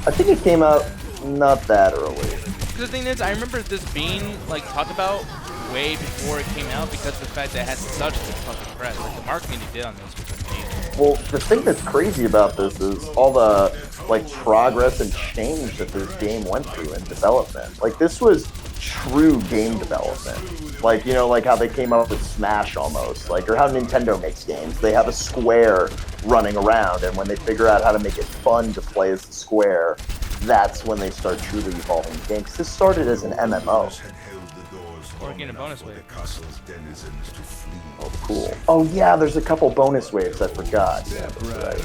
I think it came out not that early. The thing is, I remember this being, like, talked about way before it came out because of the fact that it had such good fucking press. Like, the marketing they did on this was amazing. Well, the thing that's crazy about this is all the, like, progress and change that this game went through in development. Like, this was true game development. Like, you know, like how they came up with Smash almost, like, or how Nintendo makes games. They have a square running around, and when they figure out how to make it fun to play as a square, that's when they start truly evolving the game. 'Cause this started as an MMO. Or getting a bonus wave. Oh, cool. Oh, yeah, there's a couple bonus waves, I forgot. Yeah, that's right.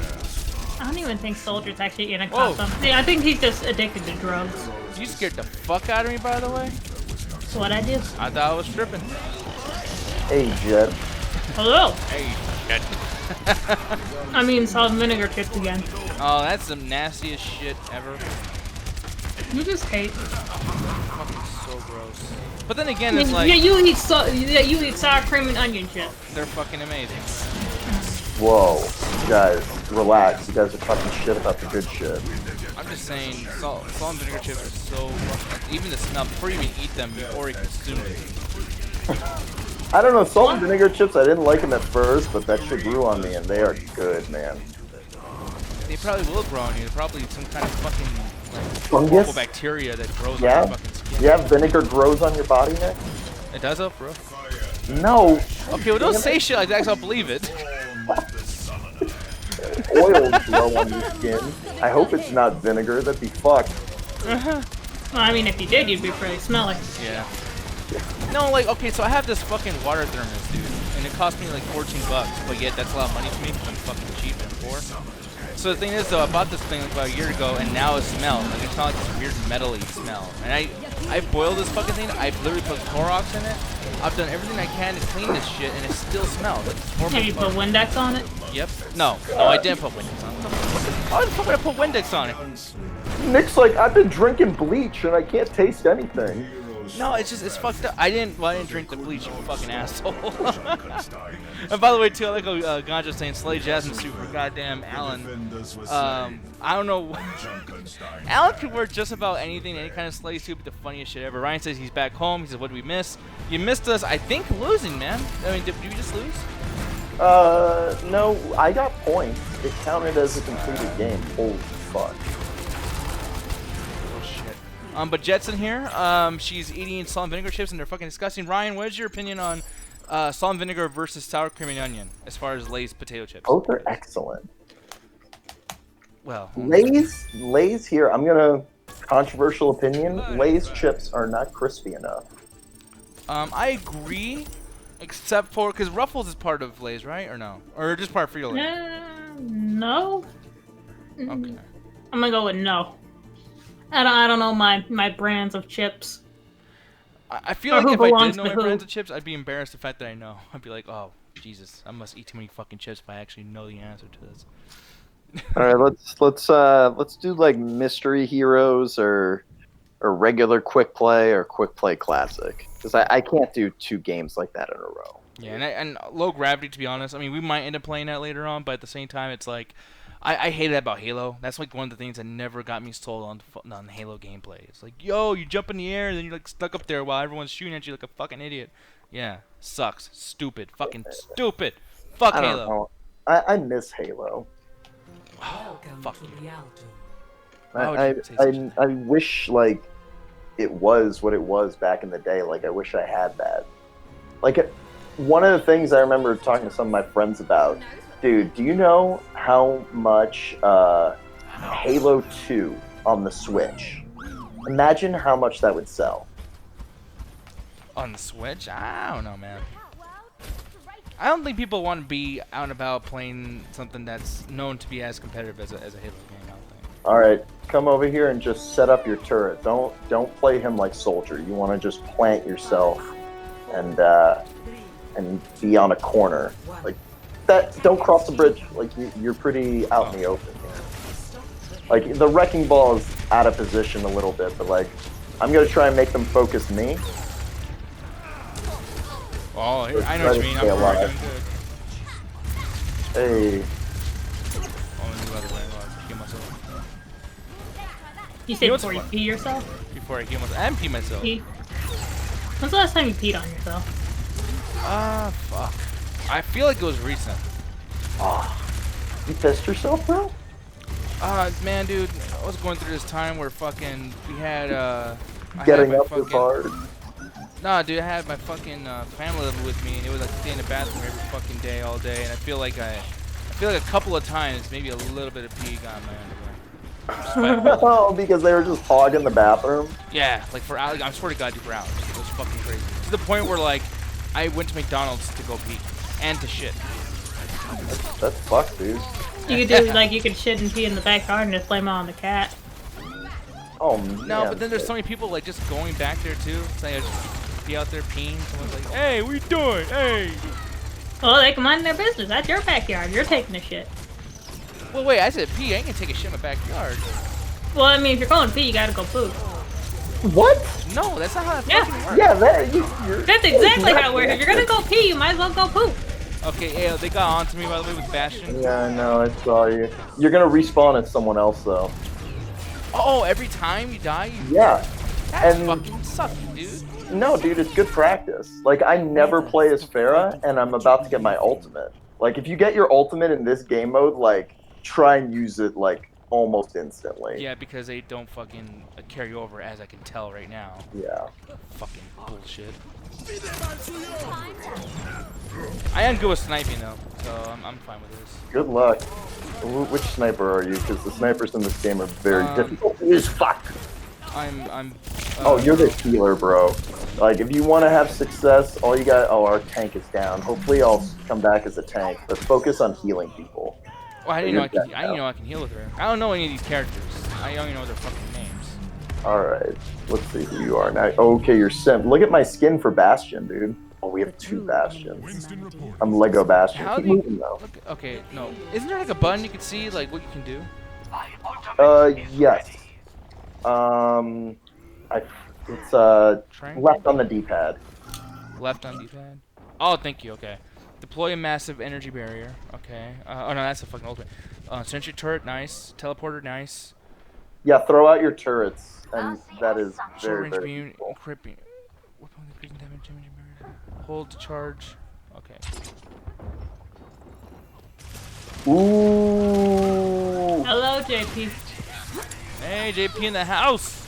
I don't even think Soldier's actually in a custom. Yeah, I think he's just addicted to drugs. You scared the fuck out of me, by the way. That's what I did. I thought I was tripping. Hey, Jet. Hello. Hey, shit. I mean, salt and vinegar chips again. Oh, that's the nastiest shit ever. You just hate. Fucking so gross. But then again, it's like yeah, you eat sour cream and onion chips. they're fucking amazing. Whoa. You guys, relax. You guys are talking shit about the good shit. I'm just saying, salt and vinegar chips are so fucking, even the smell before you even eat them, you already consume it. I don't know, salt and vinegar chips, I didn't like them at first, but that shit grew on me, and they are good, man. They probably will grow on you. Probably some kind of fucking like Fungus? horrible bacteria that grows Yeah? on your fucking skin. Yeah, vinegar grows on your body, Nick? It does, though, bro. No. Okay, well, don't say shit like that 'cause I'll believe it. Oils grow on your skin. I hope it's not vinegar, that'd be fucked. Well, I mean, if you did, you'd be pretty smelly. Yeah. No, like, okay, so I have this fucking water thermos, dude, and it cost me like 14 bucks, but yet that's a lot of money to me because I'm fucking cheap and poor. So the thing is, though, I bought this thing like about a year ago, and now it smells. Like, it's not like this weird metally smell. And I boiled this fucking thing. I've literally put Clorox in it. I've done everything I can to clean this shit, and it still smells. Like, it's horrible. Have you put Windex on it? Yep. No, I didn't put Windex on it. Why the fuck would I put Windex on it? Nick's like, I've been drinking bleach, and I can't taste anything. No, it's fucked up. I didn't drink the bleach, you fucking asshole. And by the way, too, I like how Ganja's saying Slay Jasmine suit for goddamn Alan. I don't know. Alan could wear just about anything, any kind of Slay suit, but the funniest shit ever. Ryan says he's back home. He says, what did we miss? You missed us, I think, losing, man. I mean, did we just lose? No, I got points. It counted as a completed game. Holy fuck. But Jet's in here. She's eating salt and vinegar chips, and they're fucking disgusting. Ryan, what is your opinion on salt and vinegar versus sour cream and onion as far as Lay's potato chips? Both are excellent. Well, Lay's here, I'm gonna, controversial opinion, Lay's chips are not crispy enough. I agree, except for, because Ruffles is part of Lay's, right? Or no? Or just part of Frito-Lay? No. Okay. I'm gonna go with no. I don't know my brands of chips. I feel Or like who if I belongs did know to my who. brands of chips, I'd be embarrassed the fact that I know. I'd be like, oh, Jesus, I must eat too many fucking chips if I actually know the answer to this. All right, let's do like mystery heroes or regular quick play or quick play classic, because I can't do 2 games like that in a row. Yeah, and low gravity, to be honest. I mean, we might end up playing that later on, but at the same time, it's like, I hate that about Halo. That's like one of the things that never got me sold on Halo gameplay. It's like, yo, you jump in the air, and then you're like stuck up there while everyone's shooting at you like a fucking idiot. Yeah, sucks. Stupid. Fucking stupid. Fuck I don't Halo. know. I miss Halo. Fuck you. I, Why would I, you say such a thing? I wish like it was what it was back in the day. Like I wish I had that. Like one of the things I remember talking to some of my friends about, dude, do you know how much Halo 2 on the Switch? Imagine how much that would sell. On the Switch? I don't know, man. I don't think people want to be out and about playing something that's known to be as competitive as a Halo game. I don't think. All right, come over here and just set up your turret. Don't play him like Soldier. You want to just plant yourself and be on a corner like that. Don't cross the bridge. Like you're pretty out in the open here. Like the wrecking ball is out of position a little bit, but like I'm gonna try and make them focus me. Oh, I know what you mean. I'm doing good. Hey, Oh, let me go out of the way. I'll heal myself. You said You know what's before you fun? pee yourself? Before I heal myself. And pee myself. Pee? When's the last time you peed on yourself? Fuck. I feel like it was recent. you pissed yourself, bro? Man, dude, I was going through this time where fucking we had I had Getting my up is fucking- hard. Nah, dude, I had my fucking family living with me, and it was like stay in the bathroom every fucking day, all day, and I feel like a couple of times, maybe a little bit of pee got in my underwear. Oh, because they were just hogging the bathroom. Yeah, like for hours. I swear to God, dude, for hours. It was fucking crazy. To the point where like I went to McDonald's to go pee and to shit. That's fucked, dude. You could do like you could shit and pee in the backyard and just blame it on the cat. Oh No, man. but then there's so many people like just going back there too. Saying just be out there peeing. Someone's like, "Hey, what you doing? Hey." Well, they can mind their business. That's your backyard. You're taking a shit. Well, wait. I said pee. I ain't gonna take a shit in my backyard. Well, I mean, if you're going to pee, you gotta go poop. What? No, that's not how that Yeah. fucking works. Yeah, you're That's exactly how it works. If you're gonna go pee, you might as well go poop. Okay, yeah, they got on to me by the way with Bastion. Yeah, I know. I saw you. You're gonna respawn as someone else, though. Oh, every time you die, you Yeah. that's and- fucking sucks, dude. No, dude, it's good practice. Like, I never play as Pharah, and I'm about to get my ultimate. Like, if you get your ultimate in this game mode, like, try and use it, like, almost instantly. Yeah, because they don't fucking carry over, as I can tell right now. Yeah. Fucking bullshit. I am good with sniping though, so I'm fine with this. Good luck. Which sniper are you? Because the snipers in this game are very difficult to use. Fuck! I'm. Oh, you're the healer, bro. Like, if you want to have success, all you got... Oh, our tank is down. Hopefully I'll come back as a tank, but focus on healing people. Well, I didn't know I can heal with her. I don't know any of these characters. I don't even know their fucking names. Alright, let's see who you are now. Okay, you're Sim. Look at my skin for Bastion, dude. Oh, we have 2 Bastions. I'm Lego Bastion. How Keep do you moving, though. look? Okay, no. Isn't there like a button you can see like what you can do? Yes. It's Triangle? left on the D-pad. Left on D-pad. Oh, thank you. Okay. Deploy a massive energy barrier. Okay. Oh no, that's a fucking ultimate. Sentry turret, nice. Teleporter, nice. Yeah, throw out your turrets, and that is Short very, range very beam, useful. equipping. Weapon with increasing damage, barrier. Hold to charge. Okay. Ooh! Hello, JP. Hey, JP in the house.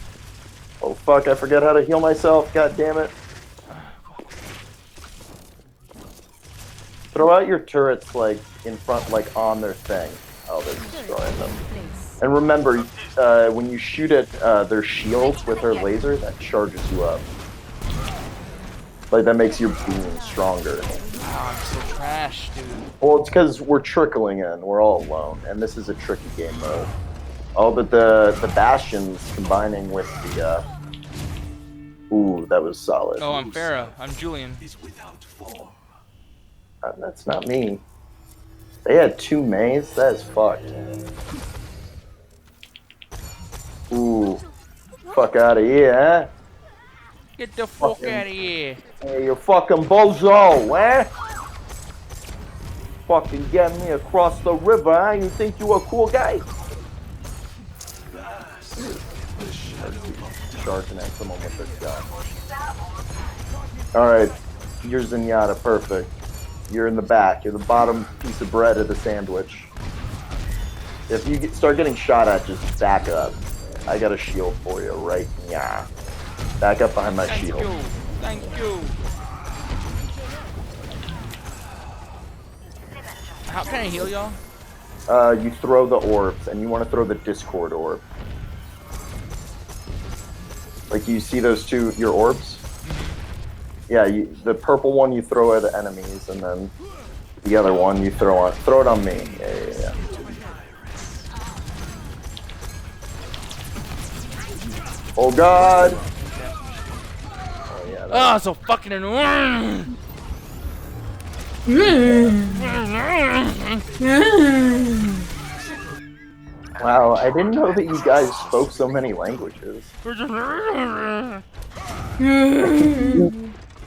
Oh fuck, I forgot how to heal myself, god damn it. Throw out your turrets, like, in front, like, on their thing. Oh, they're destroying them. And remember, when you shoot at their shields with her laser, that charges you up. Like, that makes your beam stronger. Oh, I'm so trash, dude. Well, it's because we're trickling in. We're all alone, and this is a tricky game mode. Oh, but the Bastions combining with the. Ooh, that was solid. Oh, I'm Farah. I'm Julian. That's not me. They had 2 Mays? That is fucked. Ooh. Fuck out of here, huh? Get the fuck out of here. Hey, you fucking bozo, eh? Fucking get me across the river, huh? You think you a cool guy? Sharking at someone with this guy. Alright, you're Zenyatta, perfect. You're in the back. You're the bottom piece of bread of the sandwich. If you start getting shot at, just back up. I got a shield for you right now. Back up behind my shield. Thank you. How can I heal y'all? You throw the orbs, and you want to throw the Discord orb. Like, you see those 2, your orbs? Yeah, the purple one you throw at the enemies, and then the other one you throw it on me. Yeah. Oh god! Oh yeah. Oh, so fucking annoying. Wow, I didn't know that you guys spoke so many languages.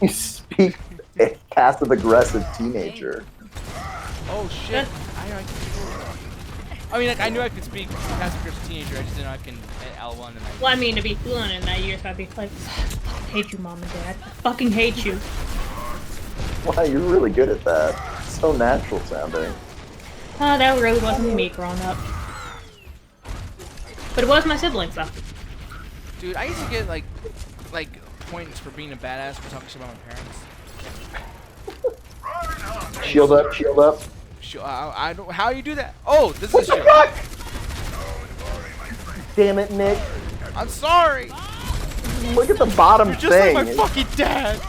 You speak a passive-aggressive teenager. Oh shit. I mean, like, I knew I could speak passive aggressive teenager, I just didn't know I can at L1 and I... Well, I mean, to be fluent in that year, so I'd be like, I hate you, Mom and Dad. I fucking hate you. Wow, you're really good at that. So natural sounding. Oh, that really wasn't me growing up. But it was my siblings, though. Dude, I used to get, like points for being a badass for talking shit about my parents. Shield up, shield up. I don't. How you do that? Oh, this is shield. Fuck? Damn it, Nick. I'm sorry. Look at the bottom You're just thing. like my fucking dad.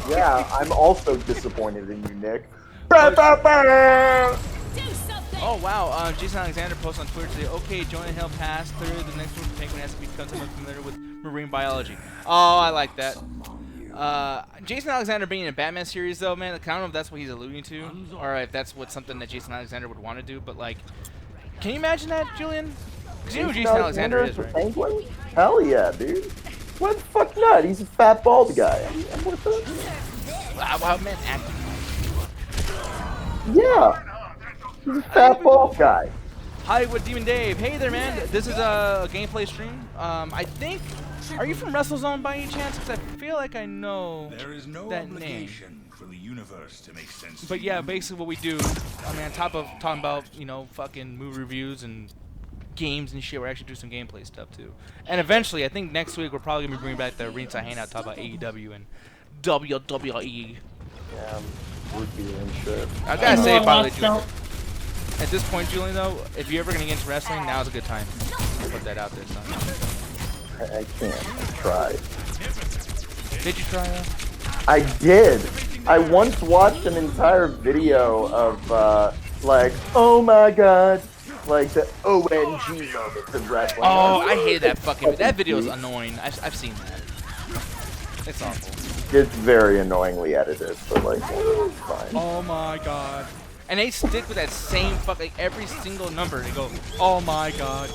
Yeah, I'm also disappointed in you, Nick. Oh wow, Jason Alexander posted on Twitter today, okay, Jonah Hill passed through the next one penguin has to become somewhat familiar with marine biology. Oh, I like that. Jason Alexander being in a Batman series though, man, I don't know if that's what he's alluding to, or if that's what something that Jason Alexander would want to do, but like, can you imagine that, Julian? Because you know who Jason Alexander is, right? Penguin? Hell yeah, dude. What the fuck not? He's a fat bald guy. I'm with it. Wow, man, acting. Yeah. He's a fat bald guy. Hollywood Demon Dave. Hey there, man. This is a gameplay stream. I think. Are you from WrestleZone by any chance? Because I feel like I know There is no that obligation name. for the universe to make sense. But yeah, basically what we do, I mean, on top of talking about, you know, fucking movie reviews and games and shit, we're actually doing some gameplay stuff too. And eventually, I think next week we're probably gonna be bringing back the Ringside Hangout, talk about AEW and WWE. Yeah, rookie and shit. I gotta say, by the way, So, Julian, at this point, Julian, though, if you're ever gonna get into wrestling, now's a good time. I'll put that out there, son. I can't. I tried. Did you try that? I did. I once watched an entire video of, like, oh my god, like the ONG moment of wrestling. Oh, I hate that fucking. That video is annoying. I've seen that. It's awful. It's very annoyingly edited, but like, it's fine. Oh my god. And they stick with that same fuck, like every single number. They go, oh my god.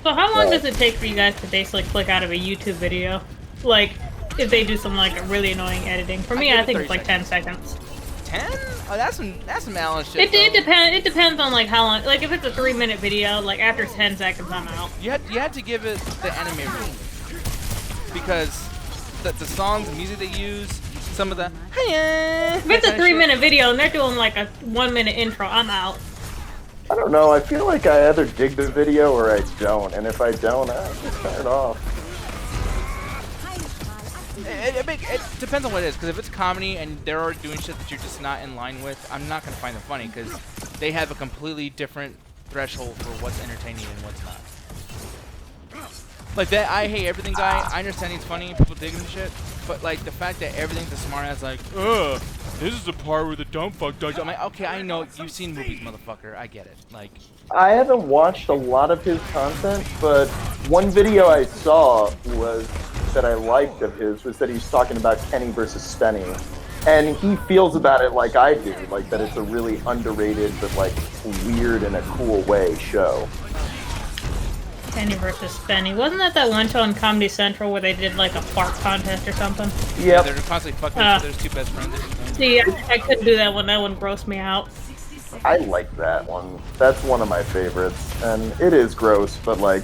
so how long does it take for you guys to basically click out of a YouTube video? Like, if they do some like really annoying editing. For me, give I it think 30 it's like 10 seconds. 10? Oh, that's some Alan shit. It depends on like how long. Like if it's a 3-minute video, like after 10 seconds, I'm out. You had to give it the anime rule because the songs and music they use, some of the. If it's a 3-minute video and they're doing like a 1-minute intro, I'm out. I don't know, I feel like I either dig the video or I don't, and if I don't, I just turn it off. It depends on what it is, because if it's comedy and they're already doing shit that you're just not in line with, I'm not going to find them funny, because they have a completely different threshold for what's entertaining and what's not. Like that, I hate everything guy. I understand he's funny and people dig him and shit. But like the fact that everything's a smart ass, like, this is the part where the dumb fuck does. I'm like, okay, I know you've seen movies, motherfucker. I get it. Like, I haven't watched a lot of his content, but one video I saw was that I liked of his was that he's talking about Kenny versus Spenny, and he feels about it like I do, like that it's a really underrated but like weird in a cool way show. Kenny versus Spenny. Wasn't that one show on Comedy Central where they did like a fart contest or something? yeah, they're constantly fucking each other. There's two best friends. See, I couldn't do that one. That one grossed me out. I like that one. That's one of my favorites, and it is gross, but like,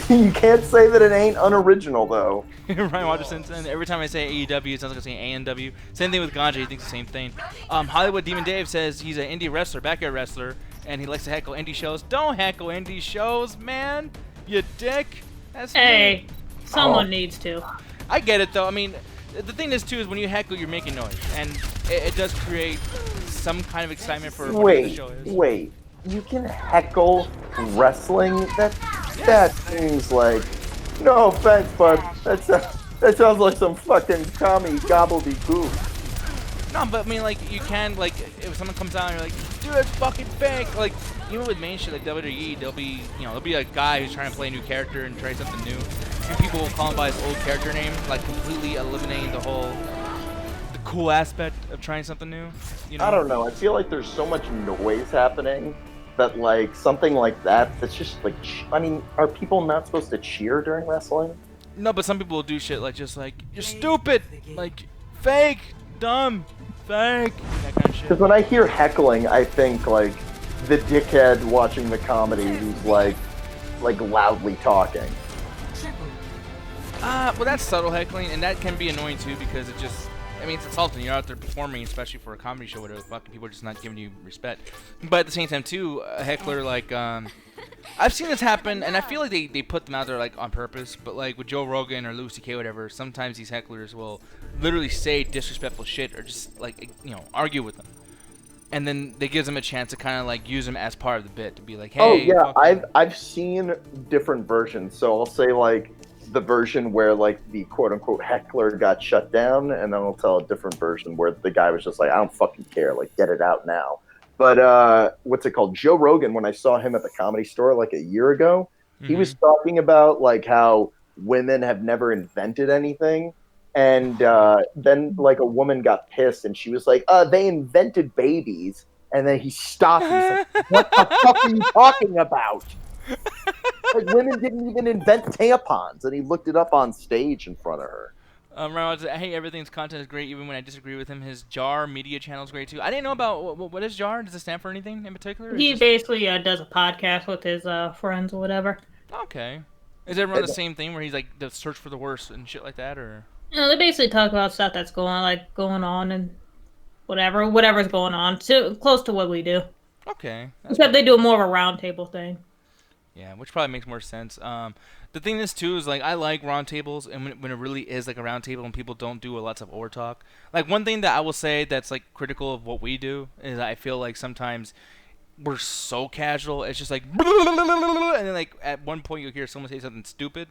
you can't say that it ain't unoriginal though. Ryan Watterson, every time I say AEW, it sounds like I'm saying ANW. Same thing with Ganja, he thinks the same thing. Hollywood Demon Dave says he's an indie wrestler, backyard wrestler, and he likes to heckle indie shows. Don't heckle indie shows, man, you dick. That's Hey, me. someone needs to. I get it though. I mean, the thing is too is when you heckle, you're making noise, and it does create some kind of excitement for whatever the show is. Wait, you can heckle wrestling? That seems like, no offense, but that sounds like some fucking commie gobbledygook. No, but I mean, like, you can, like, if someone comes out and you're like, dude, it's fucking fake. Like, even with main shit like WWE, there'll be a guy who's trying to play a new character and try something new. And people will call him by his old character name, like, completely eliminating the cool aspect of trying something new. You know? I don't know. I feel like there's so much noise happening that, like, something like that's just, like, I mean, are people not supposed to cheer during wrestling? No, but some people will do shit like, just like, you're stupid, like, fake, dumb, fake, that kind of shit. Because when I hear heckling, I think, like, the dickhead watching the comedy who's, like loudly talking. Well, that's subtle heckling, and that can be annoying, too, because it just, I mean, it's insulting. You're out there performing, especially for a comedy show, whatever the fuck, people are just not giving you respect. But at the same time, too, a heckler, like, I've seen this happen, and I feel like they put them out there, like, on purpose, but, like, with Joe Rogan or Louis C.K. or whatever, sometimes these hecklers will literally say disrespectful shit or just, like, you know, argue with them. And then they gives them a chance to kind of, like, use them as part of the bit, to be like, hey... Oh, yeah, I've seen different versions, so I'll say, like, the version where, like, the quote-unquote heckler got shut down, and then I'll tell a different version where the guy was just like, I don't fucking care, like, get it out now. But, what's it called? Joe Rogan, when I saw him at the Comedy Store, like, a year ago, he was talking about, like, how women have never invented anything, and then, like, a woman got pissed, and she was like, they invented babies, and then he stopped, and he's like, what the fuck are you talking about? Like, women didn't even invent tampons, and he looked it up on stage in front of her. Ryan, hey, everything's content is great, even when I disagree with him. His Jar media channel is great too. I didn't know about what is Jar. Does it stand for anything in particular? He basically does a podcast with his friends or whatever. Okay. Is everyone the same thing where he's like the search for the worst and shit like that, or? No, they basically talk about stuff that's going on and whatever's going on. So close to what we do. Okay. Except they do more of a roundtable thing. Yeah, which probably makes more sense. The thing is too is like I like roundtables, and when it really is like a roundtable and people don't do lots of over talk. Like one thing that I will say that's like critical of what we do is I feel like sometimes we're so casual. It's just like, and then like at one point you'll hear someone say something stupid,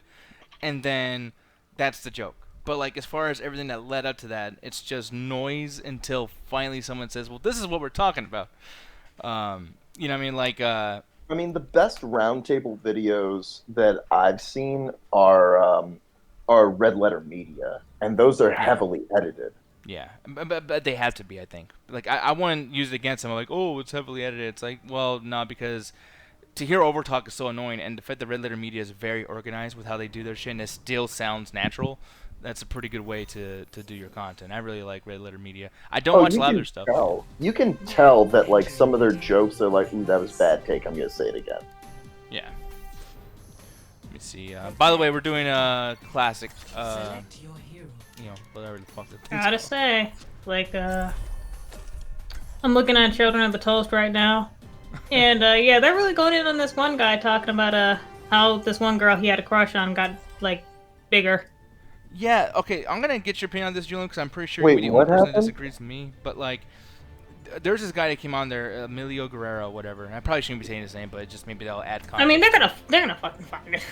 and then that's the joke. But like as far as everything that led up to that, it's just noise until finally someone says, "Well, this is what we're talking about." You know what I mean? Like. I mean, the best roundtable videos that I've seen are Red Letter Media, and those are heavily edited. Yeah, but they have to be, I think. Like, I wouldn't use it against them. I'm like, oh, it's heavily edited. It's like, well, no, because to hear overtalk is so annoying, and the fact that Red Letter Media is very organized with how they do their shit, and it still sounds natural. That's a pretty good way to do your content. I really like Red Letter Media. I don't watch a lot of their stuff. You can tell that, like, some of their jokes are like, ooh, that was bad take. I'm going to say it again. Yeah. Let me see. By the way, we're doing a classic, you know, whatever the fuck. Gotta say, like, I'm looking at Children of the Toast right now. And, yeah, they're really going in on this one guy talking about, how this one girl he had a crush on got, like, bigger. Yeah, okay, I'm going to get your opinion on this, Julian, because I'm pretty sure Wait, you're the only person that disagrees with me. But, like, there's this guy that came on there, Emilio Guerrero, whatever. I probably shouldn't be saying his name, but just maybe that'll add context. I mean, they're gonna fucking find it.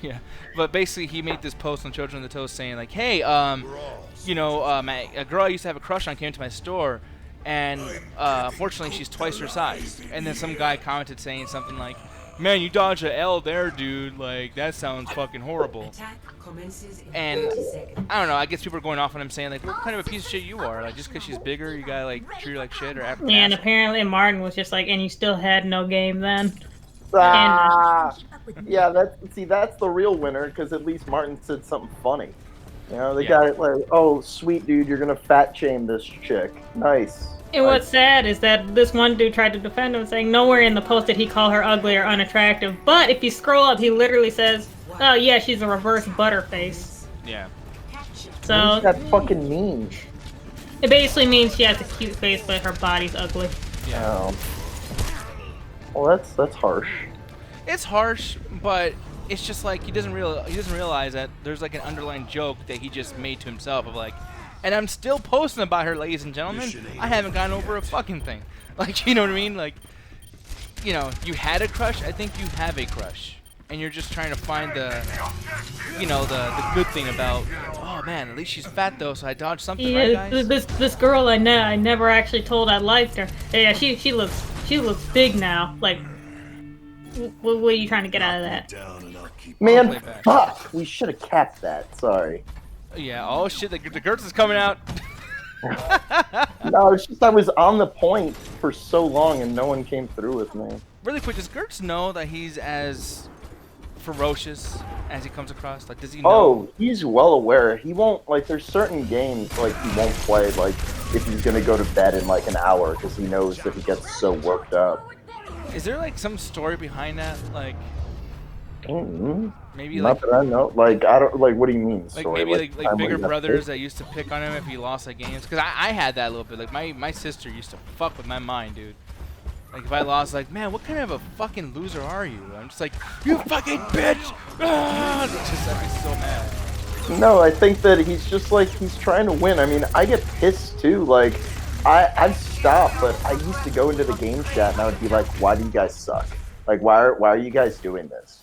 Yeah, but basically he made this post on Children of the Toast saying like, hey, you know, a girl I used to have a crush on came to my store, and unfortunately she's twice her size. And then some guy commented saying something like, man, you dodged a L there, dude. Like, that sounds fucking horrible. And I don't know. I guess people are going off on him saying like, what kind of a piece of shit you are? Like, just because she's bigger, you gotta like treat her like shit or act. Yeah, and apparently Martin was just like, and you still had no game then. Yeah, that's the real winner because at least Martin said something funny. You know, they got it like, oh, sweet dude, you're gonna fat shame this chick. Nice. And what's sad is that this one dude tried to defend him, saying nowhere in the post did he call her ugly or unattractive. But if you scroll up, he literally says, "Oh yeah, she's a reverse butterface." Yeah. What So does that fucking mean? it basically means she has a cute face, but her body's ugly. Yeah. Well, that's harsh. It's harsh, but it's just like he doesn't realize that there's like an underlying joke that he just made to himself of like, and I'm still posting about her, ladies and gentlemen. I haven't gotten over a fucking thing. Like, you know what I mean? Like, you know, you had a crush. I think you have a crush, and you're just trying to find the, you know, the good thing about. Oh man, at least she's fat though, so I dodged something, Yeah, right, guys? this girl I never actually told I liked her. Yeah, she looks big now. Like, what are you trying to get out of that? Man, fuck! We should have capped that. Sorry. Yeah. Oh shit, the Gertz is coming out. No, it's just I was on the point for so long and no one came through with me. Really quick, does Gertz know that he's as ferocious as he comes across? Like, does he know? Oh, he's well aware. He won't, like, there's certain games, like, he won't play, like, if he's gonna go to bed in, like, an hour, because he knows that he gets so worked up. Is there, like, some story behind that? Like, maybe, Not like, that I know. Like, I don't, like, what do you mean, like story? maybe, like bigger family brothers that used to pick on him if he lost, like, games? Because I had that a little bit. Like, my sister used to fuck with my mind, dude. Like, if I lost, like, man, what kind of a fucking loser are you? I'm just like, you fucking bitch! Ah! Just, I'd be so mad. No, I think that he's just, like, he's trying to win. I mean, I get pissed, too. Like, I've stopped, but I used to go into the game chat and I would be like, why do you guys suck? Like, why are you guys doing this?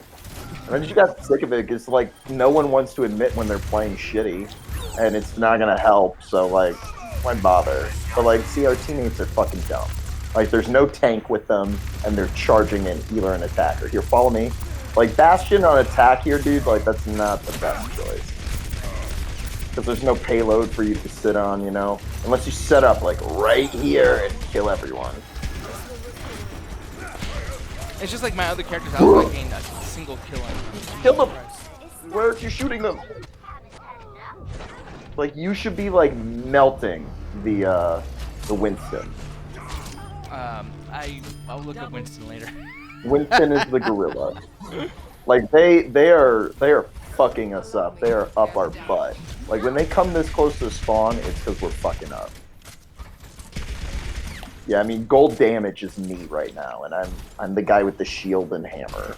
And I just got sick of it because, like, no one wants to admit when they're playing shitty, and it's not gonna help, so, like, why bother? But, like, see, our teammates are fucking dumb. Like, there's no tank with them, and they're charging in healer and attacker. Here, follow me. Like, Bastion on attack here, dude, like, that's not the best choice. Because there's no payload for you to sit on, you know? Unless you set up, like, right here and kill everyone. It's just like my other characters, I was like getting a single kill on. Kill them! Where are you shooting them? Like, you should be, like, melting the Winston. I'll look at Winston later. Winston is the gorilla. Like, they are fucking us up. They are up our butt. Like, when they come this close to spawn, it's because we're fucking up. Yeah, I mean, gold damage is me right now, and I'm the guy with the shield and hammer.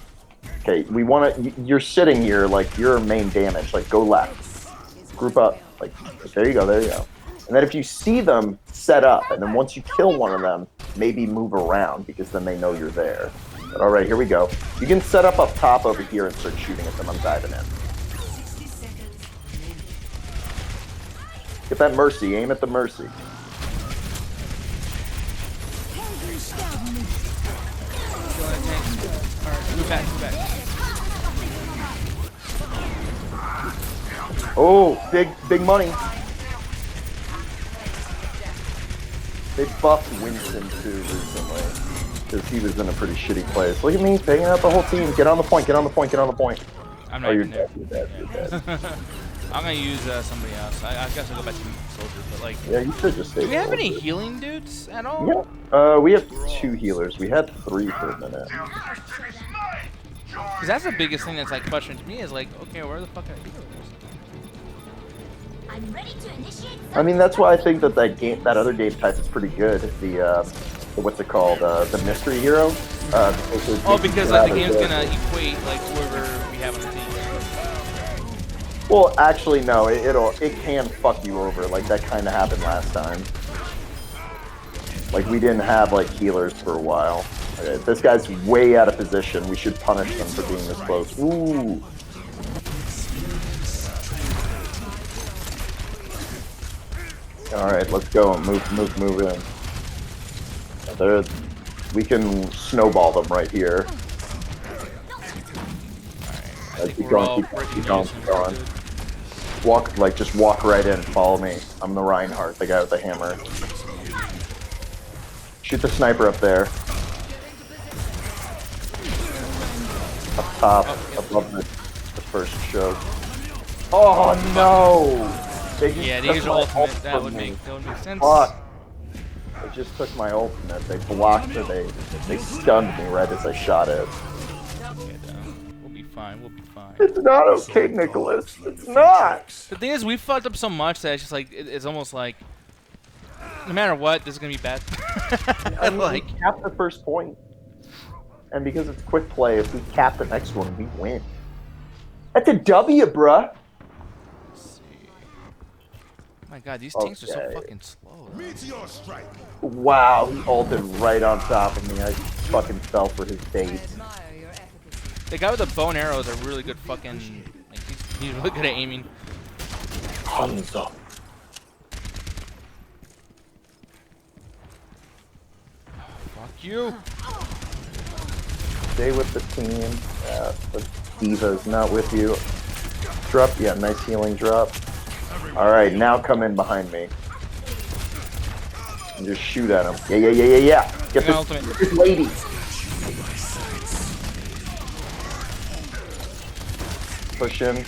Okay, we want to. You're sitting here like you're main damage. Like, go left, group up. Like, there you go, there you go. And then if you see them, set up, and then once you kill one of them, maybe move around because then they know you're there. But all right, here we go. You can set up top over here and start shooting at them. I'm diving in. Get that mercy. Aim at the mercy. Move back, move back. Oh, big money. They buffed Winston too recently because he was in a pretty shitty place. Look at me taking out the whole team. Get on the point. Get on the point. Get on the point. I'm not you're even there. dead. You're dead. I'm gonna use somebody else. I guess I'll go back to soldier, but like. Yeah, you should just stay. Do we have any soldier. healing dudes at all? Yeah. We have 2 healers. We had 3 for a minute. Because that's the biggest thing that's like questioning to me is like, okay, where the fuck are the healers? I mean, that's why I think that that other game type is pretty good. The what's it called? The mystery hero. Because like the game's gonna equate like whoever we have on the team. Well, actually, no. It can fuck you over. Like that kind of happened last time. Like, we didn't have, like, healers for a while. Okay, this guy's way out of position. We should punish them for being this close. Ooh. Alright, let's go. Move in. We can snowball them right here. Alright, keep going. Just walk right in. Follow me. I'm the Reinhardt, the guy with the hammer. Shoot the sniper up there. Up top, above the first show. Oh no! Yeah, to use ultimate, that would make sense. Fuck. They just took my ultimate. They blocked it. They stunned me right as I shot it. We'll be fine. We'll be fine. It's not okay, Nicholas. It's not. The thing is, we fucked up so much that it's just like it's almost like no matter what, this is gonna be bad. I mean, like, we cap the first point, and because it's quick play, if we cap the next one, we win. That's a W, bruh. My God, these tanks are so fucking slow. Meteor strike. Wow, he ulted right on top of me. I fucking fell for his bait. The guy with the bow and arrow is a really good fucking. Like, he's really good at aiming. Hanzo. Fuck you. Stay with the team. The Diva's not with you. Drop, yeah, nice healing drop. Alright, now come in behind me. And just shoot at him. Yeah. Get this lady. Push him.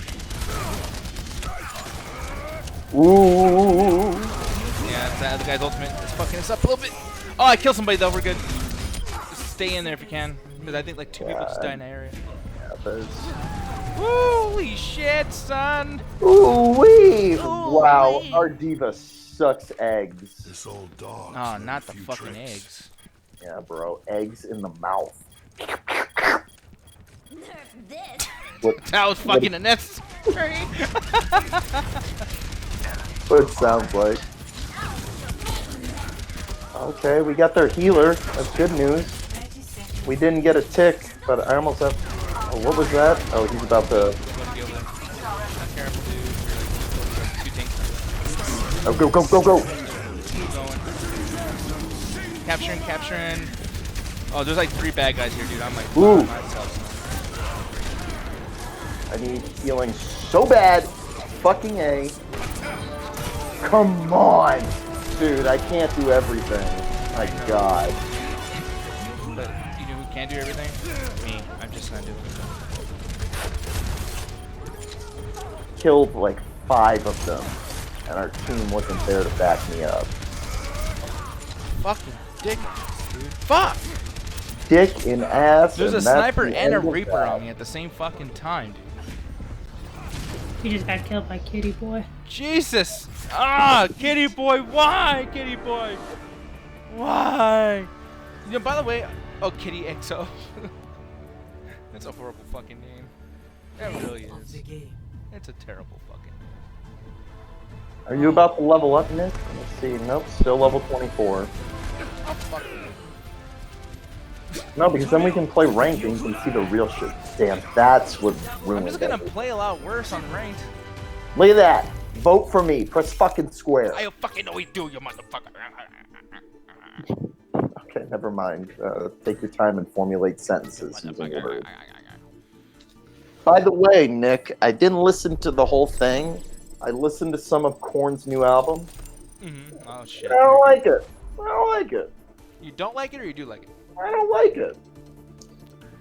Ooh. Yeah, that other guy's ultimate is fucking us up a little bit. Oh, I killed somebody though, we're good. Just stay in there if you can. Because I think like 2 people just died in that area. Yeah, there's... Holy shit, son! Ooh-wee! Wow, our Diva sucks eggs. This old dog. Oh, not the fucking tricks. Eggs. Yeah, bro, eggs in the mouth. That was fucking unnecessary. What it sounds like. Okay, we got their healer. That's good news. We didn't get a tick, but I almost have... Oh, what was that? Oh, he's about to... Oh, go! Capturing. Oh, there's like 3 bad guys here, dude. I'm like... Ooh. I need healing so bad. Fucking A. Come on! Dude, I can't do everything. My God. But you know who can do everything? Me. I'm just gonna do it. Killed like 5 of them, and our team wasn't there to back me up. Fucking dick, dude. Fuck! Dick in ass. There's a sniper and a reaper on me at the same fucking time, dude. You just got killed by Kitty Boy. Jesus! Ah, Kitty Boy, why, Kitty Boy? Why? You know, by the way, oh, Kitty XO. That's a horrible fucking name. That really is. It's a terrible fucking name. Are you about to level up, Nick? Let's see. Nope, still level 24. Oh, fuck. No, because then we can play ranked and you can see the real shit. Damn, that's what ruined I'm just gonna play a lot worse on ranked. Look at that. Vote for me. Press fucking square. I fucking know you do, you motherfucker. Okay, never mind. Take your time and formulate sentences using words. By the way, Nick, I didn't listen to the whole thing. I listened to some of Korn's new album. Mm-hmm. Oh shit. I don't like it. I don't like it. You don't like it or you do like it? I don't like it.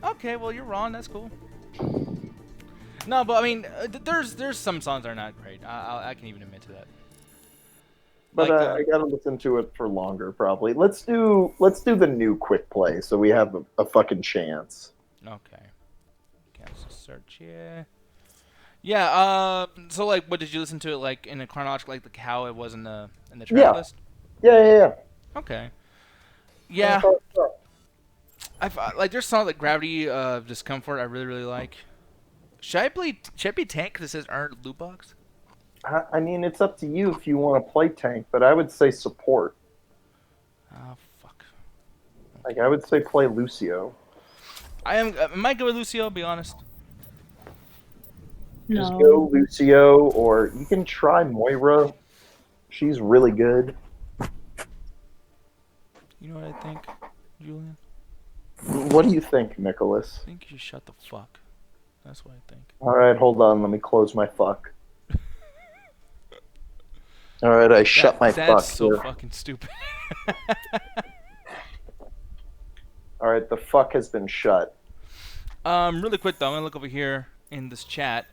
Okay, well you're wrong. That's cool. No, but I mean, there's some songs that are not great. I can even admit to that. But Like, I gotta listen to it for longer, probably. Let's do the new quick play, so we have a fucking chance. Okay. Cancel search. Yeah. So like, what did you listen to it like in a chronological, like how it was in the track list? Yeah. Okay. Yeah. Like there's songs like Gravity of Discomfort I really like. Should I play tank because it says earn loot box? I mean, it's up to you if you want to play tank, but I would say support. Oh Like, I would say play Lucio. I might go with Lucio. Be honest. Just No. go Lucio, or you can try Moira. She's really good. You know what I think, Julian? What do you think, Nicholas? I think you should shut the fuck. That's what I think. Alright, hold on. Let me close my fuck. Alright, I shut my fuck. That's so here. fucking stupid. Alright, the fuck has been shut. Really quick though, I'm gonna look over here in this chat.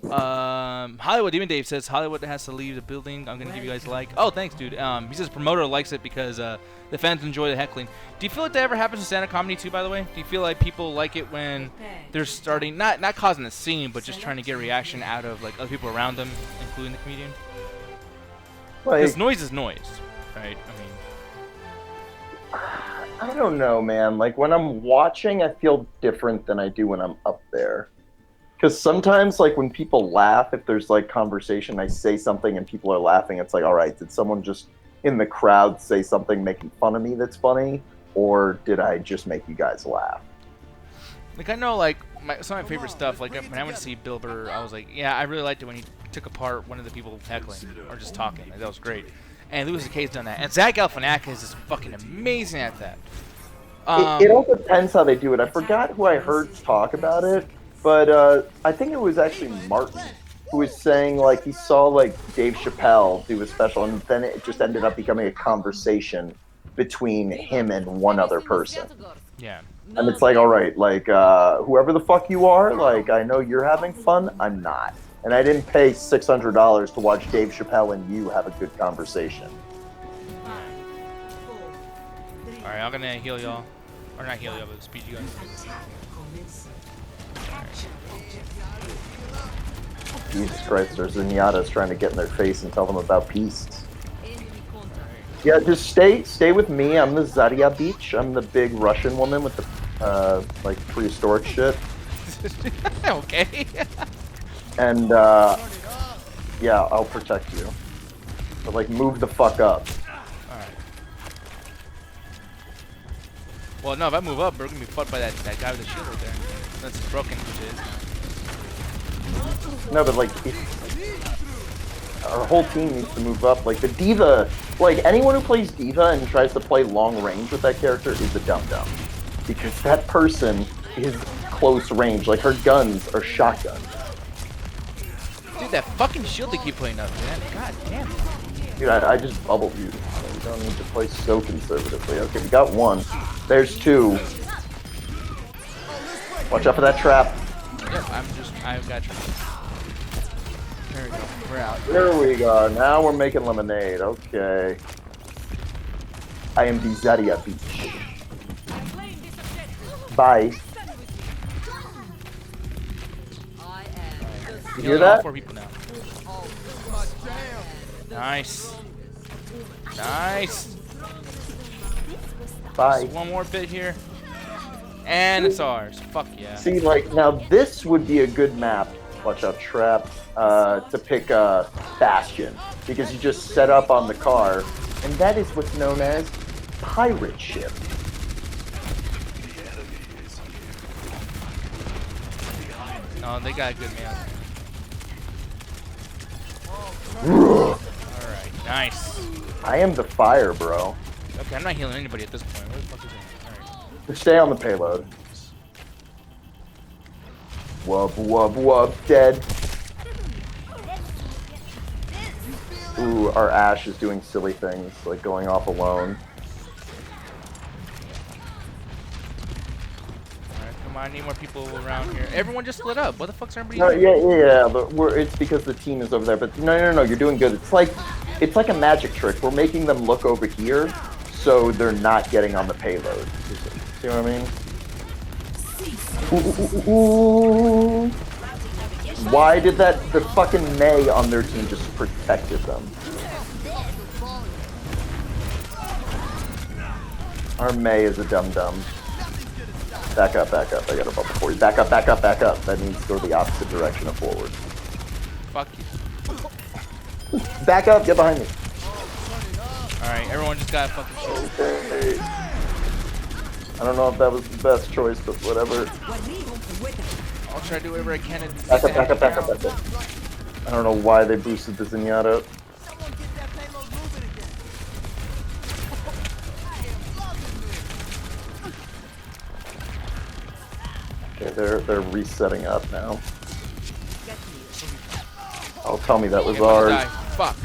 Hollywood Demon Dave says Hollywood has to leave the building. I'm gonna give you guys a like. Oh, thanks, dude. He says promoter likes it because the fans enjoy the heckling. Do you feel like that ever happens in stand-up comedy too? By the way, do you feel like people like it when they're starting not causing a scene, but just trying to get a reaction out of like other people around them, including the comedian? Because Like, noise is noise, right? I mean, I don't know, man. Like, when I'm watching, I feel different than I do when I'm up there. Because sometimes, like, when people laugh, if there's, like, conversation, I say something and people are laughing, it's like, all right, did someone just in the crowd say something making fun of me that's funny? Or did I just make you guys laugh? like I know, like some of my favorite stuff. Like when I went to see Bill Burr, I was like, yeah, I really liked it when he took apart one of the people heckling or just talking. Like, that was great. And Louis C.K.'s done that. And Zach Galifianakis is fucking amazing at that. It all depends how they do it. I forgot who I heard talk about it, but I think it was actually Martin who was saying, like, he saw, like, Dave Chappelle do a special, and then it just ended up becoming a conversation between him and one other person. Yeah. And it's like, all right, like, whoever the fuck you are, like, I know you're having fun, I'm not. And I didn't pay $600 to watch Dave Chappelle and you have a good conversation. Alright, I'm gonna heal y'all. Or not heal y'all, but speed you guys. Jesus Christ, there's Zenyatta's trying to get in their face and tell them about peace. Yeah, just stay with me. I'm the Zaria Beach. I'm the big Russian woman with the, like, prehistoric shit. Okay. And, yeah, I'll protect you. But, like, move the fuck up. Alright. Well, no, if I move up, we're gonna be fucked by that guy with the shield right there. That's broken, which is. No, but, like, our whole team needs to move up. Like, the D.Va, like, anyone who plays D.Va and tries to play long range with that character is a dum-dum. Because that person is close range. Like, her guns are shotguns. Dude, that fucking shield they keep putting up, man. God damn it. Dude, I just bubbled you. You don't need to play so conservatively. Okay, we got one. There's two. Watch out for that trap. Yep, I've got you. There we go. We're out. There we go. Now we're making lemonade. Okay. I am the Zaria Beach. Bye. You hear All that? 4 people now. Nice. Nice. Bye. Just one more bit here. And it's ours. Fuck yeah. See, like, now this would be a good map. Watch out, trap. To pick a Bastion. Because you just set up on the car. And that is what's known as pirate ship. No, they got a good man. Alright, nice. I am the fire, bro. Okay, I'm not healing anybody at this point. Where the fuck is it? Alright. Just stay on the payload. Wub, wub, wub, dead. Ooh, our Ashe is doing silly things, like going off alone. Alright, come on, I need more people around here. Everyone just split up. What the fuck's everybody No, doing? yeah, but it's because the team is over there. But no, you're doing good. It's like a magic trick. We're making them look over here, so they're not getting on the payload. See what I mean? Ooh. Why did the fucking Mei on their team just protected them? Our Mei is a dum-dum. Back up. I got a bubble for you. Back up. That means go the opposite direction of forward. Fuck you. Back up, get behind me. Alright, everyone just got fucking shit. Okay. I don't know if that was the best choice, but whatever. I'll try to do whatever I can to Back up, back up, back up, back up. I don't know why they boosted the Zenyatta. Okay, they're resetting up now. Oh, tell me that was ours. Fuck.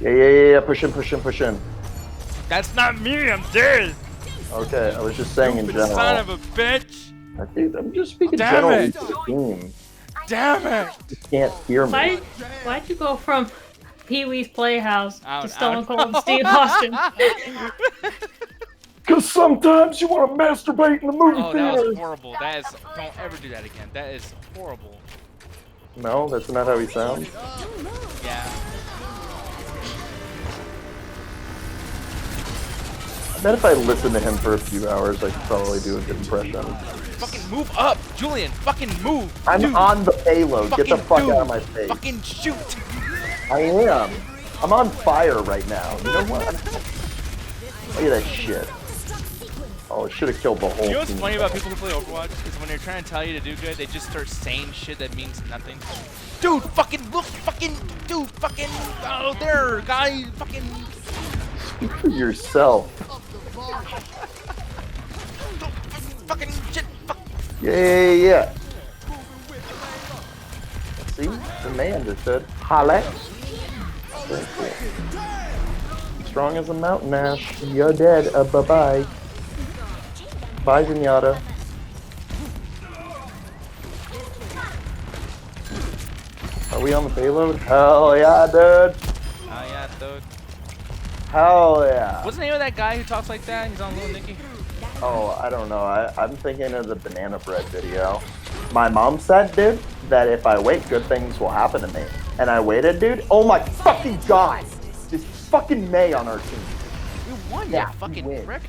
Yeah. Push in, push in, push in. That's not me. I'm dead. Okay, I was just saying in general. Son of a bitch. Dude, I'm just speaking Damn generally it. to the team. Damn it. You can't hear me. Why'd you go from Pee-wee's Playhouse to Stone Out. Cold Steve Austin? Because sometimes you want to masturbate in the movie Oh, that theater. was horrible. That is. Don't ever do that again. That is horrible. No, that's not how he sounds. Yeah. I bet if I listened to him for a few hours, I could probably do a good impression. Fucking move up, Julian. Fucking move. I'm Dude. on the payload. Get the Fucking fuck dude. out of my face. Fucking shoot. I am. I'm on fire right now. You know what? Look at that shit. Oh, it should have killed the whole You know what's team. funny about people who play Overwatch is when they're trying to tell you to do good, they just start saying shit that means nothing. Dude, fucking look, fucking, dude, fucking, oh, there, guy, fucking. Speak for yourself. Fucking shit, fuck. Yeah. See? The man just said, holla. Very cool. Strong as a mountain ash. You're dead. Bye-bye. Bye, Zenyatta. Are we on the payload? Hell yeah, dude. Oh, yeah, dude. Hell yeah. What's the name of that guy who talks like that? He's on Little Nicky. Oh, I don't know. I'm thinking of the banana bread video. My mom said, dude, that if I wait, good things will happen to me. And I waited, dude. Oh my fucking god! This fucking May on our team. You won, Yeah, you fucking win. prick.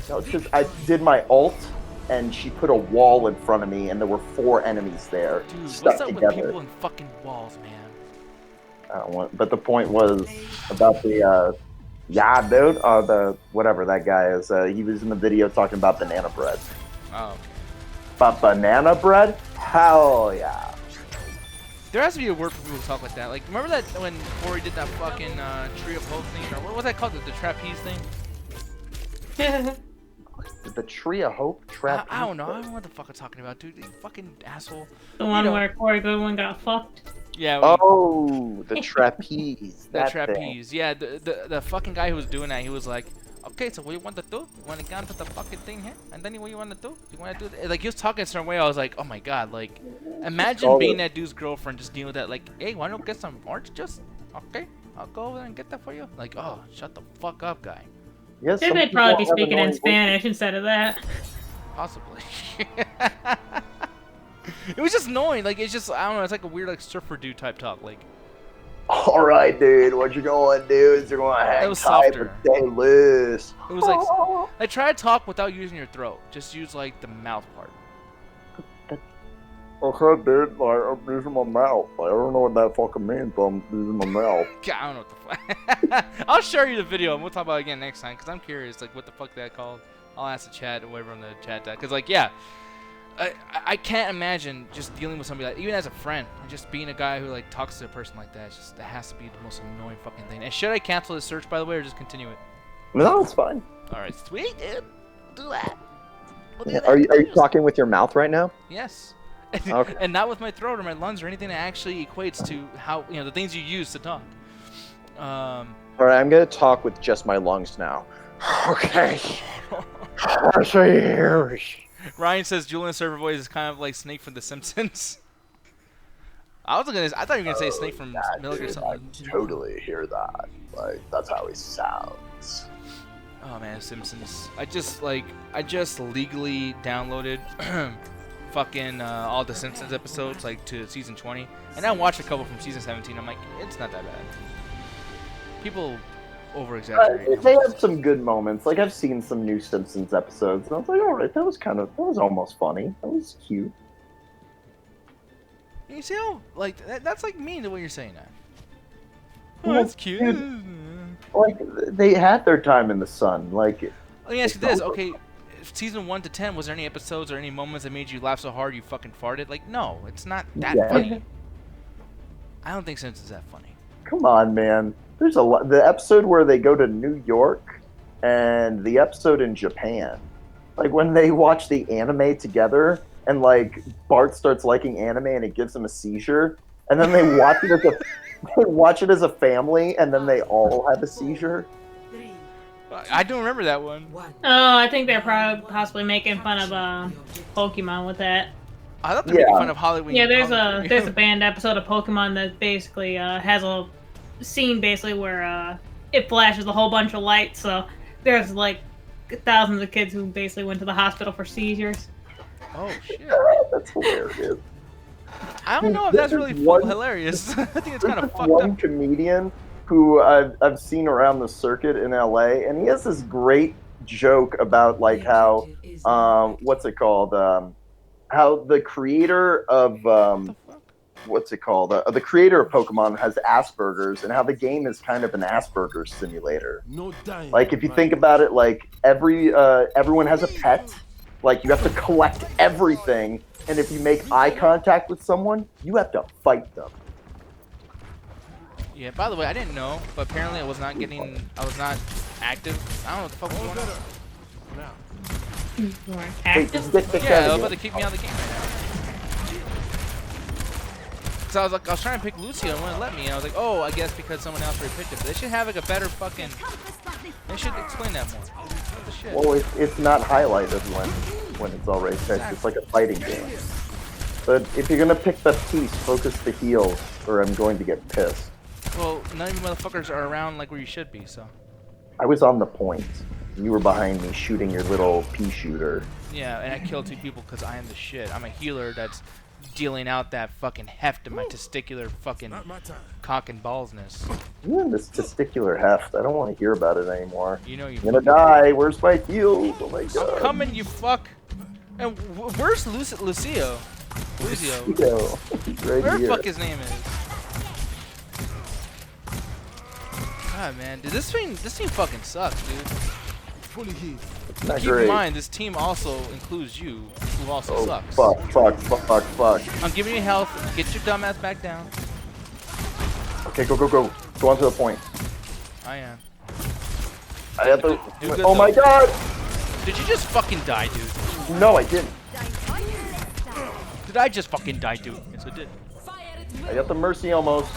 No, it's just I did my ult, and she put a wall in front of me, and there were 4 enemies there, Dude, stuck what's up together. with people in fucking walls, man? I don't want, but the point was about the yeah, dude, the whatever that guy is. He was in the video talking about banana bread. Oh. But banana bread, hell yeah. There has to be a word for people who talk like that. Like, remember that when Corey did that fucking tree of hope thing? Or what was that called? The trapeze thing? The tree of hope trap. I don't know. I don't know what the fuck I'm talking about, dude. You fucking asshole. The one where Corey Goodwin got fucked. Yeah. Oh, the trapeze. The that trapeze. Yeah, the fucking guy who was doing that, he was like, okay, so what you want to do? You want to get onto the fucking thing here? And then what you want to do? You want to do like, he was talking a certain way. I was like, oh my god, like, imagine being that dude's girlfriend, just dealing with that. Like, hey, want to get some orange juice? Okay, I'll go over there and get that for you. Like, oh, shut the fuck up, guy. Yes, Then they'd probably be speaking in Spanish instead of that. Possibly. It was just annoying. Like, it's just, I don't know. It's like a weird, like, surfer dude type talk. Like, all right, dude. What you going, dudes? You're going to hang was tight softer. but stay loose. it was like try to talk without using your throat. Just use like the mouth part. Okay, dude. Like, I'm using my mouth. I don't know what that fucking means, but I'm using my mouth. Yeah, I don't know what the fuck. I'll show you the video and we'll talk about it again next time because I'm curious, like, what the fuck that called. I'll ask the chat or whatever on the chat because, like, yeah, I can't imagine just dealing with somebody like, even as a friend, and just being a guy who like talks to a person like that. It's just, that has to be the most annoying fucking thing. And should I cancel this search, by the way, or just continue it? No, it's fine. All right, sweet, dude. We'll do that. We'll do Yeah, that. are you talking with your mouth right now? Yes. Okay. And not with my throat or my lungs or anything that actually equates to how, you know, the things you use to talk. All right, I'm gonna talk with just my lungs now. Okay. Ryan says Julian's server voice is kind of like Snake from The Simpsons. I thought you were gonna say Snake from Milk or something. I totally hear that. Like, that's how he sounds. Oh man, Simpsons. I just legally downloaded fucking all the Simpsons episodes like to season 20, and I watched a couple from season 17. I'm like, it's not that bad. People over exaggerate. They have some good moments. Like, I've seen some new Simpsons episodes, and I was like, all right, that was almost funny. That was cute. You see how, like, that's like mean the way you're saying that. Well, Oh, that's cute. dude, Like they had their time in the sun. Like Let me ask you this, okay? Season 1 to 10, was there any episodes or any moments that made you laugh so hard you fucking farted? Like, no, it's not that Yeah. funny. I don't think Simpsons is that funny. come on, man. There's a lot. The episode where they go to New York, and the episode in Japan, like when they watch the anime together, and like Bart starts liking anime, and it gives him a seizure, and then they watch it as a they watch it as a family, and then they all have a seizure. I don't remember that one. Oh, I think they're probably possibly making fun of Pokemon with that. I thought they were making fun of Halloween. Yeah, there's a banned episode of Pokemon that basically has a scene basically where it flashes a whole bunch of lights. So there's like thousands of kids who basically went to the hospital for seizures. Oh shit! That's hilarious. I don't know if that's really hilarious. I think it's kind of fucked One up. comedian who I've seen around the circuit in LA, and he has this great joke about like how what's it called? How the creator of what's it called? The creator of Pokemon has Asperger's, and how the game is kind of an Asperger's simulator. Like if you think about it, like everyone has a pet. Like you have to collect everything, and if you make eye contact with someone, you have to fight them. Yeah. By the way, I didn't know, but apparently I was not active. I don't know what the fuck was going on. You weren't active? Yeah, they're about to kick me out of the game right now. So I was trying to pick Lucio and it wouldn't let me. And I was like, oh, I guess because someone else already picked it. But they should have like a better fucking. They should explain that more. What the shit? Well, it's not highlighted when it's already picked. It's like a fighting game. But if you're gonna pick Baptiste, focus the heals, or I'm going to get pissed. Well, none of you motherfuckers are around like where you should be, so. I was on the point. You were behind me shooting your little pea shooter. Yeah, and I killed 2 people because I am the shit. I'm a healer that's dealing out that fucking heft in my testicular fucking cock and ballsness. You and this testicular heft. I don't want to hear about it anymore. You know you. I'm gonna die. Where's my heals? Oh my god. I'm coming, you fuck. And where's Lucio? Lucio. Yo, he's right Where the here. fuck his name is? God, man, dude, this team fucking sucks, dude. It's not Keep great. in mind, this team also includes you, who also Oh, sucks. fuck. I'm giving you health. Get your dumb ass back down. Okay, go. Go on to the point. I am. I have to. Do good, Oh my though. god! Did you just fucking die, dude? No, I didn't. Did I just fucking die, dude? Yes, I did. I got the mercy almost.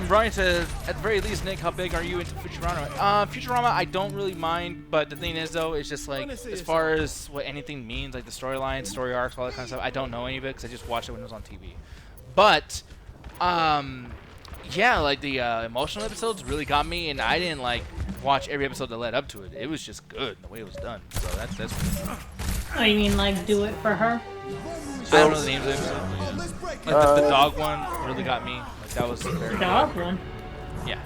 Brian says, at the very least, Nick, how big are you into Futurama? Futurama, I don't really mind, but the thing is, though, it's just like, as far as what anything means, like the storyline, story arcs, all that kind of stuff, I don't know any of it because I just watched it when it was on TV. But, yeah, like the emotional episodes really got me, and I didn't like watch every episode that led up to it. It was just good the way it was done. So that's. Oh, you mean like do it for her? I don't know the names of the episodes. Like the dog one really got me. Like that was very Dog good. one. Yeah.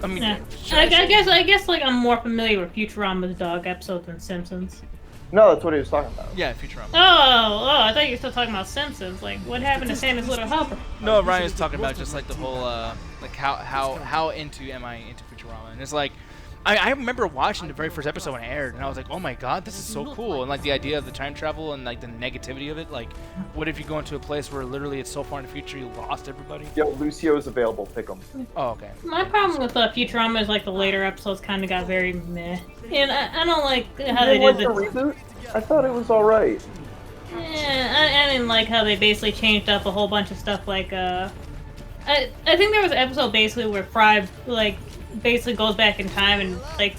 I mean, Yeah. should I guess like I'm more familiar with Futurama's dog episodes than Simpsons. No, that's what he was talking about. Yeah, Futurama. Oh, I thought you were still talking about Simpsons. Like, what happened to Santa's Little Helper? No, Ryan's talking about just like the whole like how into am I into Futurama, and it's like I remember watching the very first episode when it aired, and I was like, oh my god, this is so cool, and like the idea of the time travel and like the negativity of it. Like, what if you go into a place where literally it's so far in the future you lost everybody? Yo, Lucio is available. Pick him. Oh, okay. My problem with Futurama is like the later episodes kind of got very meh, and I don't like how they did the the. reboot? I thought it was all right. I didn't like how they basically changed up a whole bunch of stuff. Like, I think there was an episode basically where Fry like basically goes back in time and like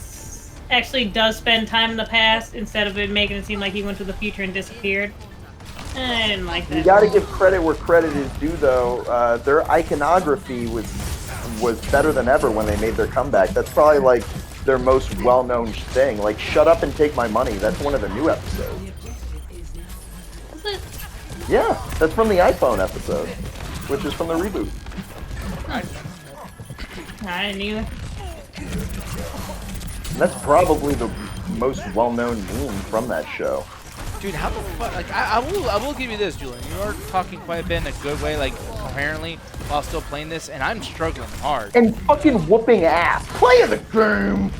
actually does spend time in the past instead of it making it seem like he went to the future and disappeared. I didn't like that. You got to give credit where credit is due, though. Their iconography was better than ever when they made their comeback. That's probably like their most well-known thing. Like, Shut Up and Take My Money. That's one of the new episodes. Is it? Yeah, that's from the iPhone episode, which is from the reboot. I didn't either. And that's probably the most well-known meme from that show. Dude, how the fuck? Like, I will give you this, Julian. You are talking quite a bit in a good way, like coherently, while still playing this, and I'm struggling hard. And fucking whooping ass. Play the game.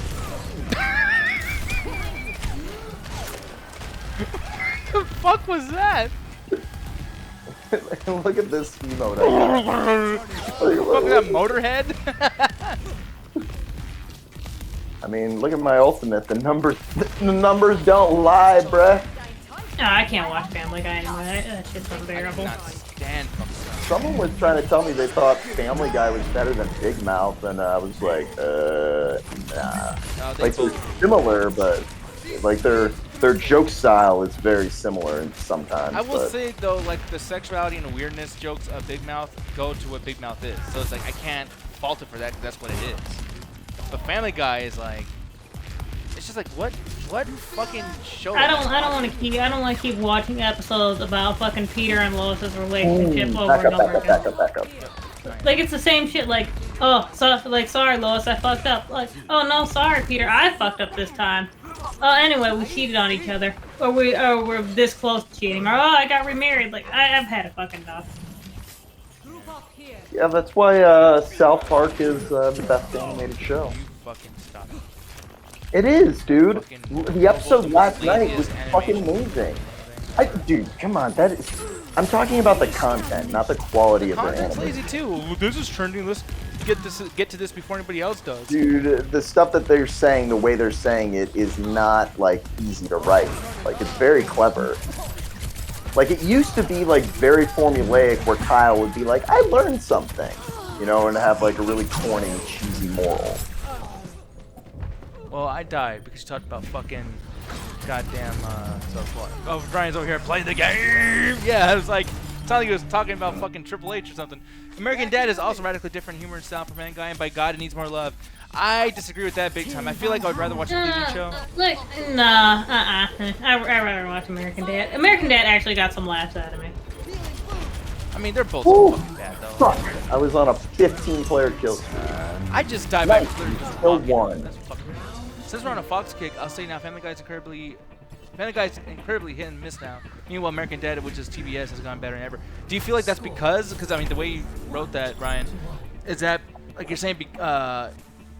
What the fuck was that? Look at this emote. Fucking that Motorhead? I mean, look at my ultimate. The numbers don't lie, bruh. No, I can't watch Family Guy anymore. That shit's unbearable. I cannot stand fucking stuff. Someone was trying to tell me they thought Family Guy was better than Big Mouth, and I was like, nah. No, Like they're similar, but like their joke style is very similar sometimes. I will say though, like the sexuality and weirdness jokes of Big Mouth go to what Big Mouth is. So it's like I can't fault it for that because that's what it is. But Family Guy is like, it's just like what fucking show? I don't want to keep watching episodes about fucking Peter and Lois's relationship over and over again. Back up. Like it's the same shit. Like, oh, so like sorry Lois, I fucked up. Like, oh no, sorry Peter, I fucked up this time. Anyway, we cheated on each other, or we're this close to cheating, or oh, I got remarried. Like, I've had a fucking enough. Yeah, that's why South Park is the best animated show. You fucking stop it. It is, dude. Fucking The episode last night laziest was animation. fucking amazing. Dude, come on, that is. I'm talking about the content, not the quality of the Content's anime. lazy too. This is trending. Let's get to this before anybody else does. Dude, the stuff that they're saying, the way they're saying it, is not like easy to write. Like it's very clever. Like it used to be like very formulaic, where Kyle would be like, "I learned something," you know, and have like a really corny, cheesy moral. Well, I died because you talked about fucking goddamn so what? Oh, Brian's over here playing the game. Yeah, I was like, it's not like he was talking about fucking Triple H or something. American Dad is also radically different humor and style from Family Guy, and by God, it needs more love. I disagree with that big time. I feel like I would rather watch a TV show. Look, nah, I'd rather watch American Dad. American Dad actually got some laughs out of me. I mean, they're both so fucking bad though. Fuck! I was on a 15-player kill streak. I just died by Right, clearly just still walking. won. That's fucking weird. Since we're on a Fox kick, I'll say now Family Guy's incredibly hit and miss now. Meanwhile, American Dad, which is TBS, has gone better than ever. Do you feel like that's because I mean, the way you wrote that, Ryan, is that like you're saying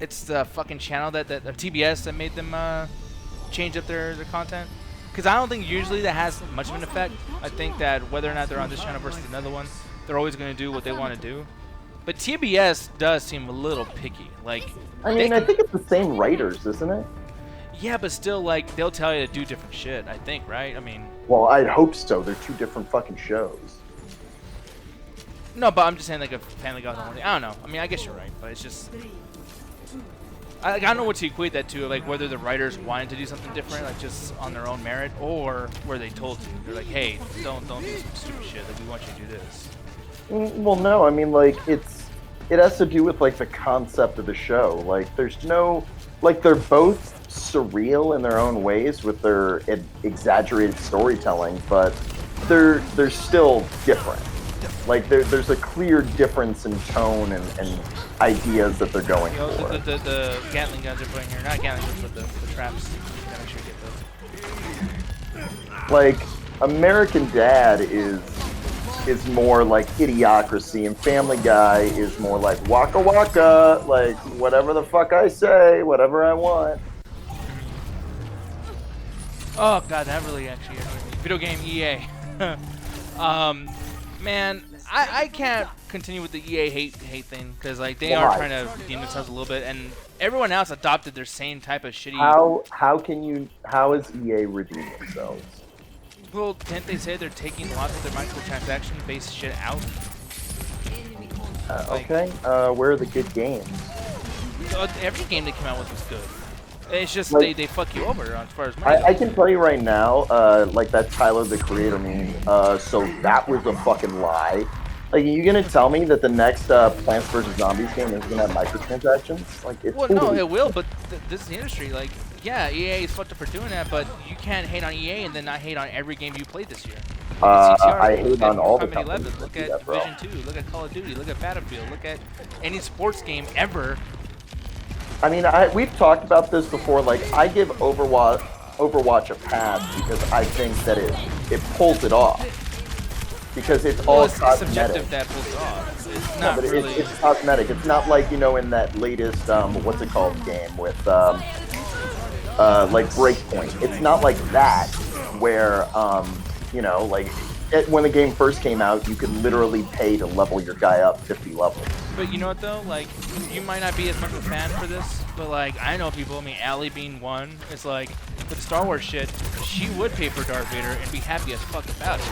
it's the fucking channel that TBS that made them change up their content? Because I don't think usually that has much of an effect. I think that whether or not they're on this channel versus another one, they're always going to do what they want to do. But TBS does seem a little picky. Like, I mean, I think it's the same writers, isn't it? yeah, but still, like, they'll tell you to do different shit, I think, right? I mean... Well, I'd hope so. They're two different fucking shows. No, but I'm just saying, like, a Family Guy only. I don't know. I mean, I guess you're right, but it's just... I don't know what to equate that to, like, whether the writers wanted to do something different, like, just on their own merit, or were they told to. They're like, hey, don't do some stupid shit, like, we want you to do this. Well, no, I mean, like, it has to do with, like, the concept of the show. Like, there's no... Like, they're both surreal in their own ways with their exaggerated storytelling, but they're still different. Like, there's a clear difference in tone and ideas that they're going You know, for. the Gatling guns are putting here, not Gatling guns, but the traps. Gotta make sure you get those. Like, American Dad is more like Idiocracy, and Family Guy is more like Waka Waka, like whatever the fuck I say, whatever I want. Oh god, that really actually annoyed me. Video game EA. Man, I can't continue with the EA hate thing because like they are Why? trying to redeem themselves a little bit, and everyone else adopted their same type of shitty. How is EA redeeming themselves? Well, didn't they say they're taking lots of their microtransaction-based shit out? Okay, where are the good games? Every game they came out with was good. It's just Like- they fuck you over as far as money I goes. can tell you right now, like that Tyler the Creator meme, so that was a fucking lie. Like, are you gonna tell me that the next Plants vs. Zombies game is gonna have microtransactions? Like, it's Well, no, totally- it will, but this is the industry. Like, yeah, EA is fucked up for doing that, but you can't hate on EA and then not hate on every game you played this year. Look at CTR, I look hate at on all the Final companies 11, that look do at that, bro. Division 2, look at Call of Duty, look at Battlefield, look at any sports game ever. I mean, we've talked about this before. Like, I give Overwatch Overwatch a pass because I think that it pulls it off. Because it's all it's cosmetic. subjective that pulls it off. It's No, not but really. it's cosmetic. It's not like, you know, in that latest what's it called game with like Breakpoint. It's not like that where you know, like when the game first came out, you could literally pay to level your guy up 50 levels. But you know what though? Like, you might not be as much of a fan for this, but like, I know people. I mean, Allie being one, is like, with the Star Wars shit, she would pay for Darth Vader and be happy as fuck about it.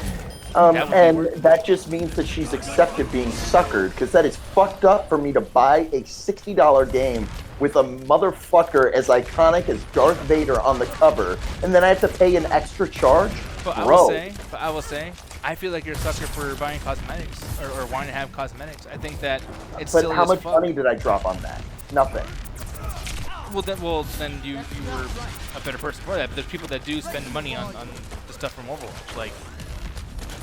And that just means that she's accepted being suckered, because that is fucked up for me to buy a $60 game with a motherfucker as iconic as Darth Vader on the cover, and then I have to pay an extra charge? But Bro. I will say, I feel like you're a sucker for buying cosmetics or wanting to have cosmetics. I think that it's But silly how as much fuck. money did I drop on that? Nothing. Well, then you were a better person for that. But there's people that do spend money on the stuff from Overwatch. Like,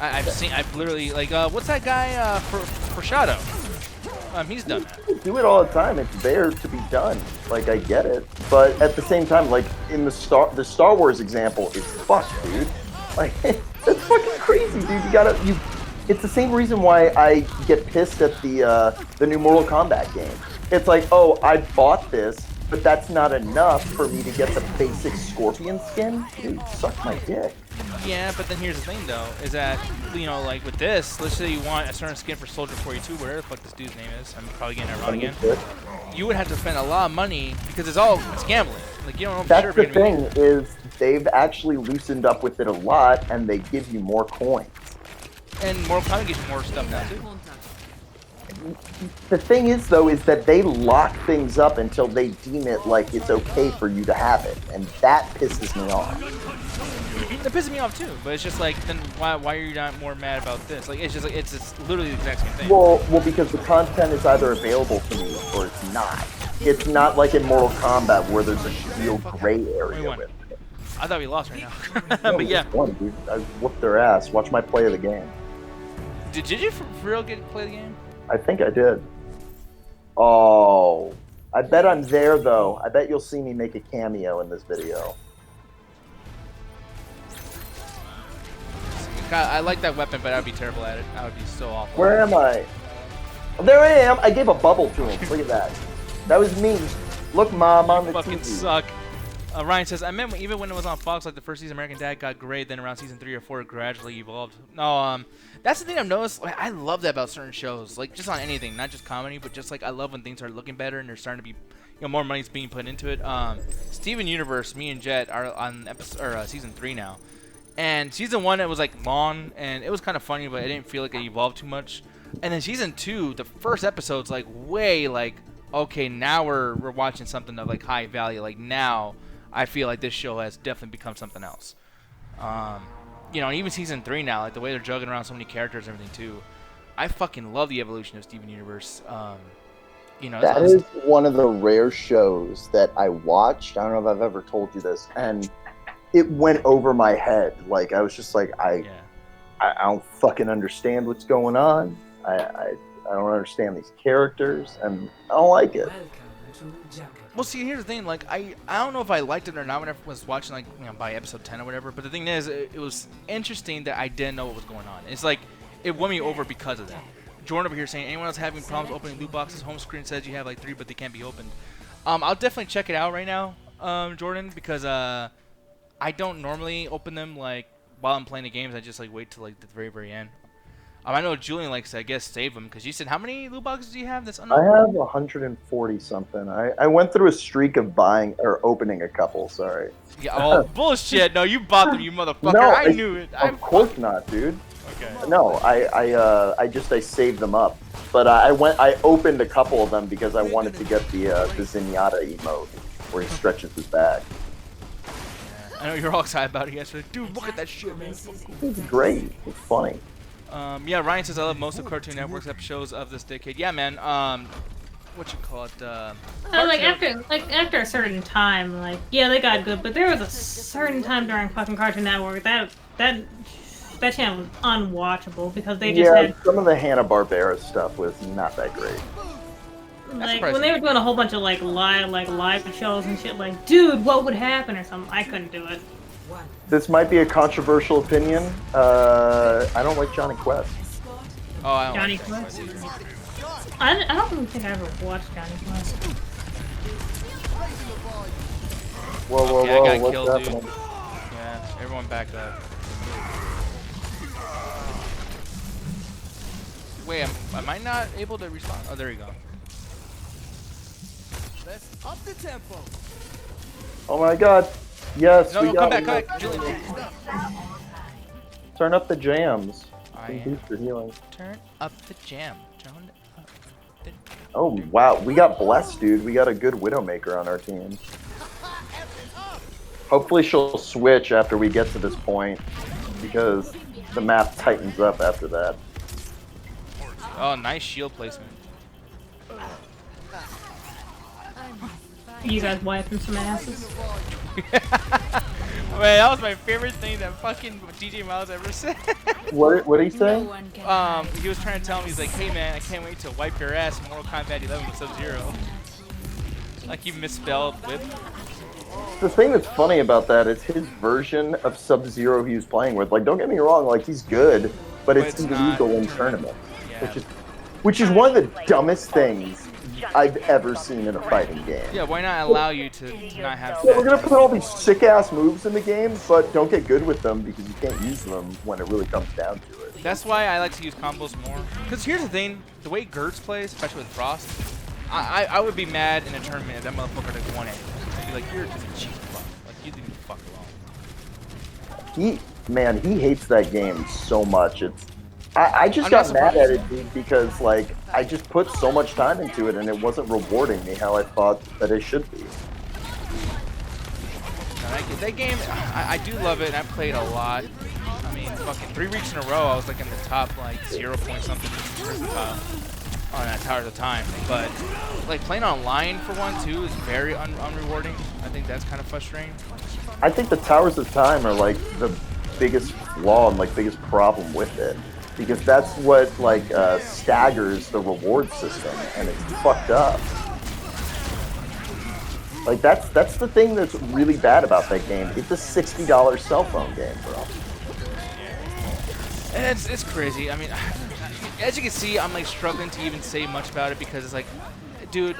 I've literally, like, what's that guy for Shadow? He's done that. I do it all the time. It's there to be done. Like, I get it. But at the same time, like, in the Star Wars example is fucked, dude. Like, that's fucking crazy, dude. It's the same reason why I get pissed at the new Mortal Kombat game. It's like, oh, I bought this, but that's not enough for me to get the basic Scorpion skin? Dude, suck my dick. Yeah, but then here's the thing, though, is that, you know, like with this, let's say you want a certain skin for Soldier 42, whatever the fuck this dude's name is, I'm probably getting it wrong again. You would have to spend a lot of money because it's gambling. Like, you don't know for That's sure if the you're gonna thing, is they've actually loosened up with it a lot, and they give you more coins. And Mortal Kombat gives you more stuff now, too. The thing is, though, is that they lock things up until they deem it like it's okay for you to have it, and that pisses me off. It pisses me off too, but it's just like, then why are you not more mad about this? Like, it's just like it's literally the exact same thing. Well, because the content is either available to me or it's not. It's not like in Mortal Kombat where there's a real gray area with it. I thought we lost right now, No, but yeah. One, dude. I whooped their ass. Watch my play of the game. Did you for real play the game? I think I did. Oh, I bet I'm there though. I bet you'll see me make a cameo in this video. God, I like that weapon, but I'd be terrible at it. I would be so awful. Where am I? Oh, there I am. I gave a bubble to him. Look at that. That was me. Look, Mom, on the Fucking TV. suck. Ryan says, I meant even when it was on Fox, like the first season, American Dad got great. Then around season 3 or 4, it gradually evolved. No, that's the thing I've noticed. Like, I love that about certain shows, like just on anything, not just comedy, but just like I love when things are looking better and they're starting to be, you know, more money's being put into it. Steven Universe, me and Jet are on season 3 now, and season 1 it was like long and it was kind of funny, but I didn't feel like it evolved too much. And then season 2, the first episode's like way like, okay, now we're watching something of like high value. Like now, I feel like this show has definitely become something else. You know, and even season 3 now, like the way they're juggling around so many characters and everything too. I fucking love the evolution of Steven Universe. You know, that is one of the rare shows that I watched. I don't know if I've ever told you this, and it went over my head. Like I was just like, I don't fucking understand what's going on. I don't understand these characters, and I don't like it. Well, see, here's the thing. Like, I don't know if I liked it or not when I was watching, like, you know, by episode 10 or whatever. But the thing is, it was interesting that I didn't know what was going on. It's like it won me over because of that. Jordan over here saying, anyone else having problems opening loot boxes? Home screen says you have like 3, but they can't be opened. I'll definitely check it out right now, Jordan, because I don't normally open them like while I'm playing the games. I just like wait till like the very, very end. I know Julian likes to, I guess, save them, because you said, how many loot boxes do you have? I have 140 something. I went through a streak of buying or opening a couple. Sorry. Yeah. Oh, bullshit! No, you bought them, you motherfucker. No, I knew it. Of course not, dude. Okay. No, I saved them up, but I opened a couple of them because I wanted to get the Zenyatta emote where he stretches his back. Yeah. I know you're all excited about it yesterday. Dude, look at that shit, man. It's great. It's funny. Yeah, Ryan says I love most of Cartoon Network's episodes of this decade. Yeah, man. What you call it? After a certain time, like yeah, they got good, but there was a certain time during fucking Cartoon Network that channel was unwatchable because they just had some of the Hanna-Barbera stuff was not that great. Like when they were doing a whole bunch of live shows and shit, like, dude, what would happen or something? I couldn't do it. This might be a controversial opinion. I don't like Johnny Quest. Oh, I don't Johnny like Quest. I don't even think I ever watched Johnny Quest. Whoa, Okay, I got what's killed, happening? dude. Yeah, everyone back up. Wait, am I not able to respond? Oh, there you go. Let's up the tempo. Oh my god. Yes, No, we no, got come back, Julian. Turn up the jams. I Boost your healing. Turn up the jam. Turn up the... Oh wow, we got blessed, dude. We got a good Widowmaker on our team. Hopefully she'll switch after we get to this point, because the map tightens up after that. Oh, nice shield placement. You guys wiping some asses. Wait, that was my favorite thing that fucking DJ Miles ever said. What did he say? He was trying to tell me, he's like, hey man, I can't wait to wipe your ass in Mortal Kombat 11 with Sub-Zero. Like he misspelled whip. The thing that's funny about that is his version of Sub-Zero he was playing with. Like, don't get me wrong, like he's good, but it's illegal in tournaments. Yeah. Which is one of the dumbest things I've ever seen in a fighting game. Yeah, why not allow you to not have Yeah, we're gonna put all these sick-ass moves in the game, but don't get good with them because you can't use them when it really comes down to it. That's why I like to use combos more. Because here's the thing, the way Gertz plays, especially with Frost, I would be mad in a tournament if that motherfucker took 1A. I'd be like, you're just a cheap fuck. Like, you leave me the fuck alone. He hates that game so much. I just got mad at it, dude, because like I just put so much time into it and it wasn't rewarding me how I thought that it should be. That game, I do love it, and I've played a lot. I mean, fucking 3 weeks in a row, I was like in the top like 0 point something percentile on that tower at the time. But like playing online for one too is very unrewarding. I think that's kind of frustrating. I think the Towers of Time are like the biggest flaw and like biggest problem with it. Because that's what like staggers the reward system, and it's fucked up. Like that's the thing that's really bad about that game. It's a $60 cell phone game, bro. And it's crazy. I mean, as you can see, I'm like struggling to even say much about it because it's like, dude,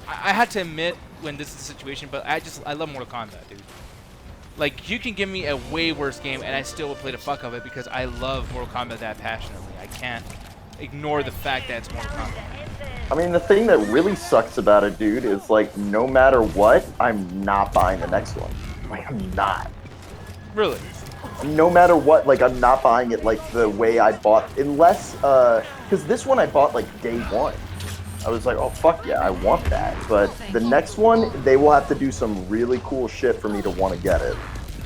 I had to admit when this is the situation, but I love Mortal Kombat, dude. Like, you can give me a way worse game, and I still will play the fuck of it because I love Mortal Kombat that passionately. I can't ignore the fact that it's Mortal Kombat. I mean, the thing that really sucks about it, dude, is like, no matter what, I'm not buying the next one. Like, I'm not. Really? No matter what, like, I'm not buying it like the way I bought, unless, because this one I bought like day one. I was like, oh, fuck yeah, I want that. But the next one, they will have to do some really cool shit for me to want to get it.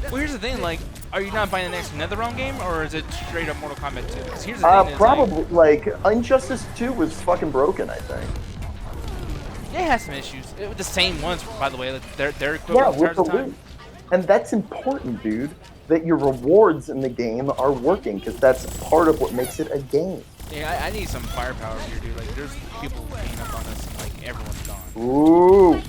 Well, here's the thing, like, are you not buying the next NetherRealm game, or is it straight up Mortal Kombat 2? 'Cause here's the thing, probably, like, Injustice 2 was fucking broken, I think. Yeah, it has some issues. The same ones, by the way. Like, they're Yeah, equivalent with the time. loot. And that's important, dude, that your rewards in the game are working, because that's part of what makes it a game. Yeah, I need some firepower here, dude. Like, there's people beating up on us, and, like, everyone's gone. Ooh.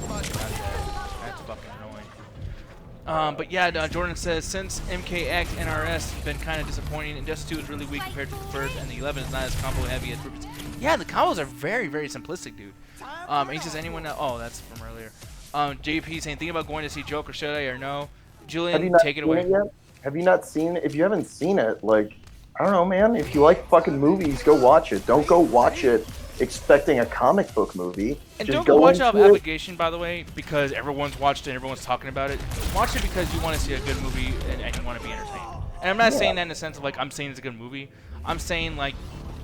That's fucking annoying. But yeah, Jordan says, since MKX NRS has been kind of disappointing, Injustice 2 is really weak compared to the first, and the 11 is not as combo heavy as Rupert. Yeah, the combos are very, very simplistic, dude. And he says, anyone know? Oh, that's from earlier. JP saying, think about going to see Joker, should I or no? Julian, take it away. Have you not seen it? If you haven't seen it, like, I don't know, man. If you like fucking movies, go watch it. Don't go watch it expecting a comic book movie. And Just don't go watch into it. Obligation, by the way, because everyone's watched it and everyone's talking about it. Watch it because you want to see a good movie and you want to be entertained. And I'm not saying that in the sense of, like, I'm saying it's a good movie. I'm saying, like,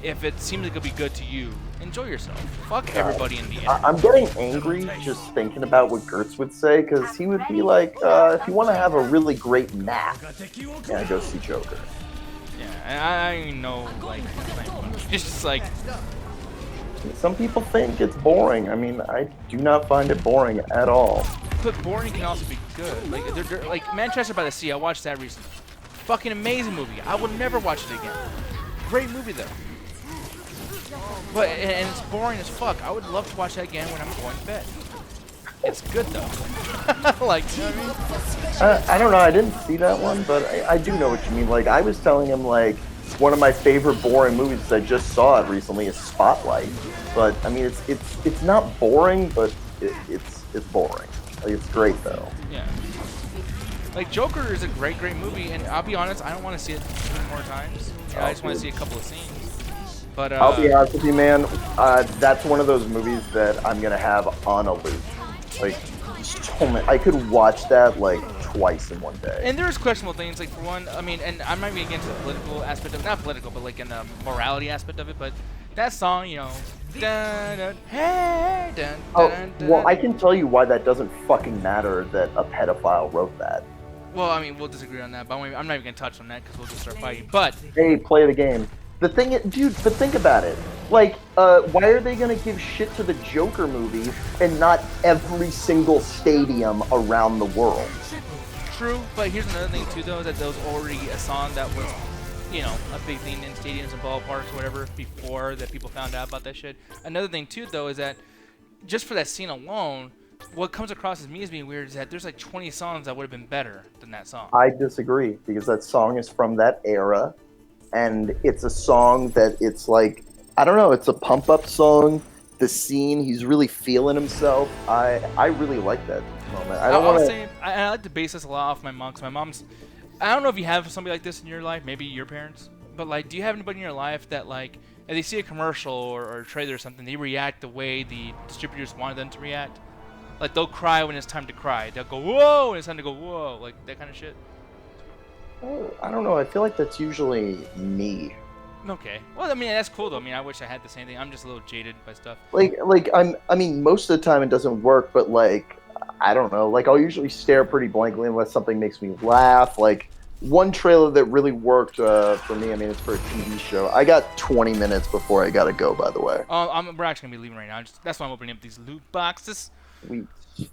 if it seems like it'll be good to you, enjoy yourself. Fuck everybody in the end. I'm getting angry just thinking about what Gertz would say, because he would be like, if you want to have a really great nap, yeah, go see Joker. Yeah, and I know, like, it's just like... Some people think it's boring. I mean, I do not find it boring at all. But boring can also be good. Like, like Manchester by the Sea, I watched that recently. Fucking amazing movie. I will never watch it again. Great movie, though. But and it's boring as fuck. I would love to watch that again when I'm going to bed. It's good though. Like, you know what I mean? I don't know. I didn't see that one, but I do know what you mean. Like, I was telling him, like, one of my favorite boring movies, I just saw it recently, is Spotlight. But I mean, it's not boring, but it's boring. Like, it's great though. Yeah. Like, Joker is a great movie, and I'll be honest, I don't want to see it too many more times. I just want to see a couple of scenes. But I'll be honest with you, man. That's one of those movies that I'm gonna have on a loop. Like, so many, I could watch that like twice in one day. And there's questionable things, like, for one, I mean, and I'm not even against the political aspect of it, not political, but like in the morality aspect of it, but that song, you know, dun, dun, hey, dun, dun, dun, Well, I can tell you why that doesn't fucking matter that a pedophile wrote that. Well, I mean, we'll disagree on that, but I'm not even going to touch on that because we'll just start fighting. But Hey, play the game. The thing, dude, but think about it. Like, why are they gonna give shit to the Joker movie and not every single stadium around the world? true, but here's another thing too, though, that there was already a song that was, you know, a big thing in stadiums and ballparks or whatever before that people found out about that shit. Another thing too, though, is that just for that scene alone, what comes across as me as being weird is that there's like 20 songs that would have been better than that song. I disagree, because that song is from that era, and it's a song that it's like, I don't know, it's a pump-up song. The scene, he's really feeling himself. I really like that moment. I don't want to. I like to base this a lot off my mom, because my mom's. I don't know if you have somebody like this in your life, maybe your parents, but like, do you have anybody in your life that like, if they see a commercial or a trailer or something, they react the way the distributors wanted them to react? Like, they'll cry when it's time to cry. They'll go, whoa, when it's time to go, whoa. Like, that kind of shit. I don't know. I feel like that's usually me. Okay. Well, I mean, that's cool, though. I mean, I wish I had the same thing. I'm just a little jaded by stuff. I mean, most of the time it doesn't work, but like, I don't know. Like, I'll usually stare pretty blankly unless something makes me laugh. Like, one trailer that really worked for me, I mean, it's for a TV show. I got 20 minutes before I gotta go, by the way. We're actually gonna be leaving right now. That's why I'm opening up these loot boxes.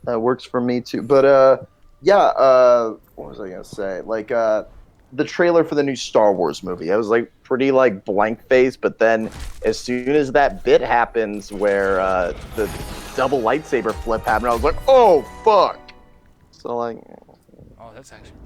That works for me too. But yeah. What was I gonna say? Like, the trailer for the new Star Wars movie, I was like pretty like blank faced, but then as soon as that bit happens where the double lightsaber flip happened, I was like, oh fuck. So like, oh, that's actually cool.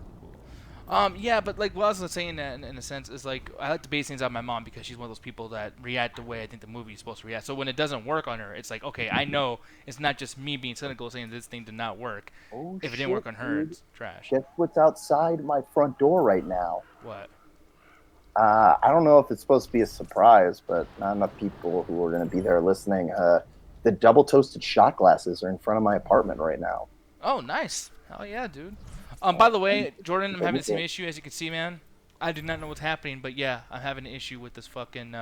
Yeah, but like what I was saying that in a sense is like I like to base things on my mom because she's one of those people that react the way I think the movie is supposed to react. So when it doesn't work on her, it's like, okay, I know it's not just me being cynical saying this thing did not work. oh, If it didn't work on her, dude. it's trash. Guess what's outside my front door right now? What? I don't know if it's supposed to be a surprise, but not enough people who are going to be there listening. The double toasted shot glasses are in front of my apartment right now. Oh, nice. Hell yeah, dude. By the way, Jordan, I'm having the same issue as you can see, man. I do not know what's happening, but yeah, I'm having an issue with this fucking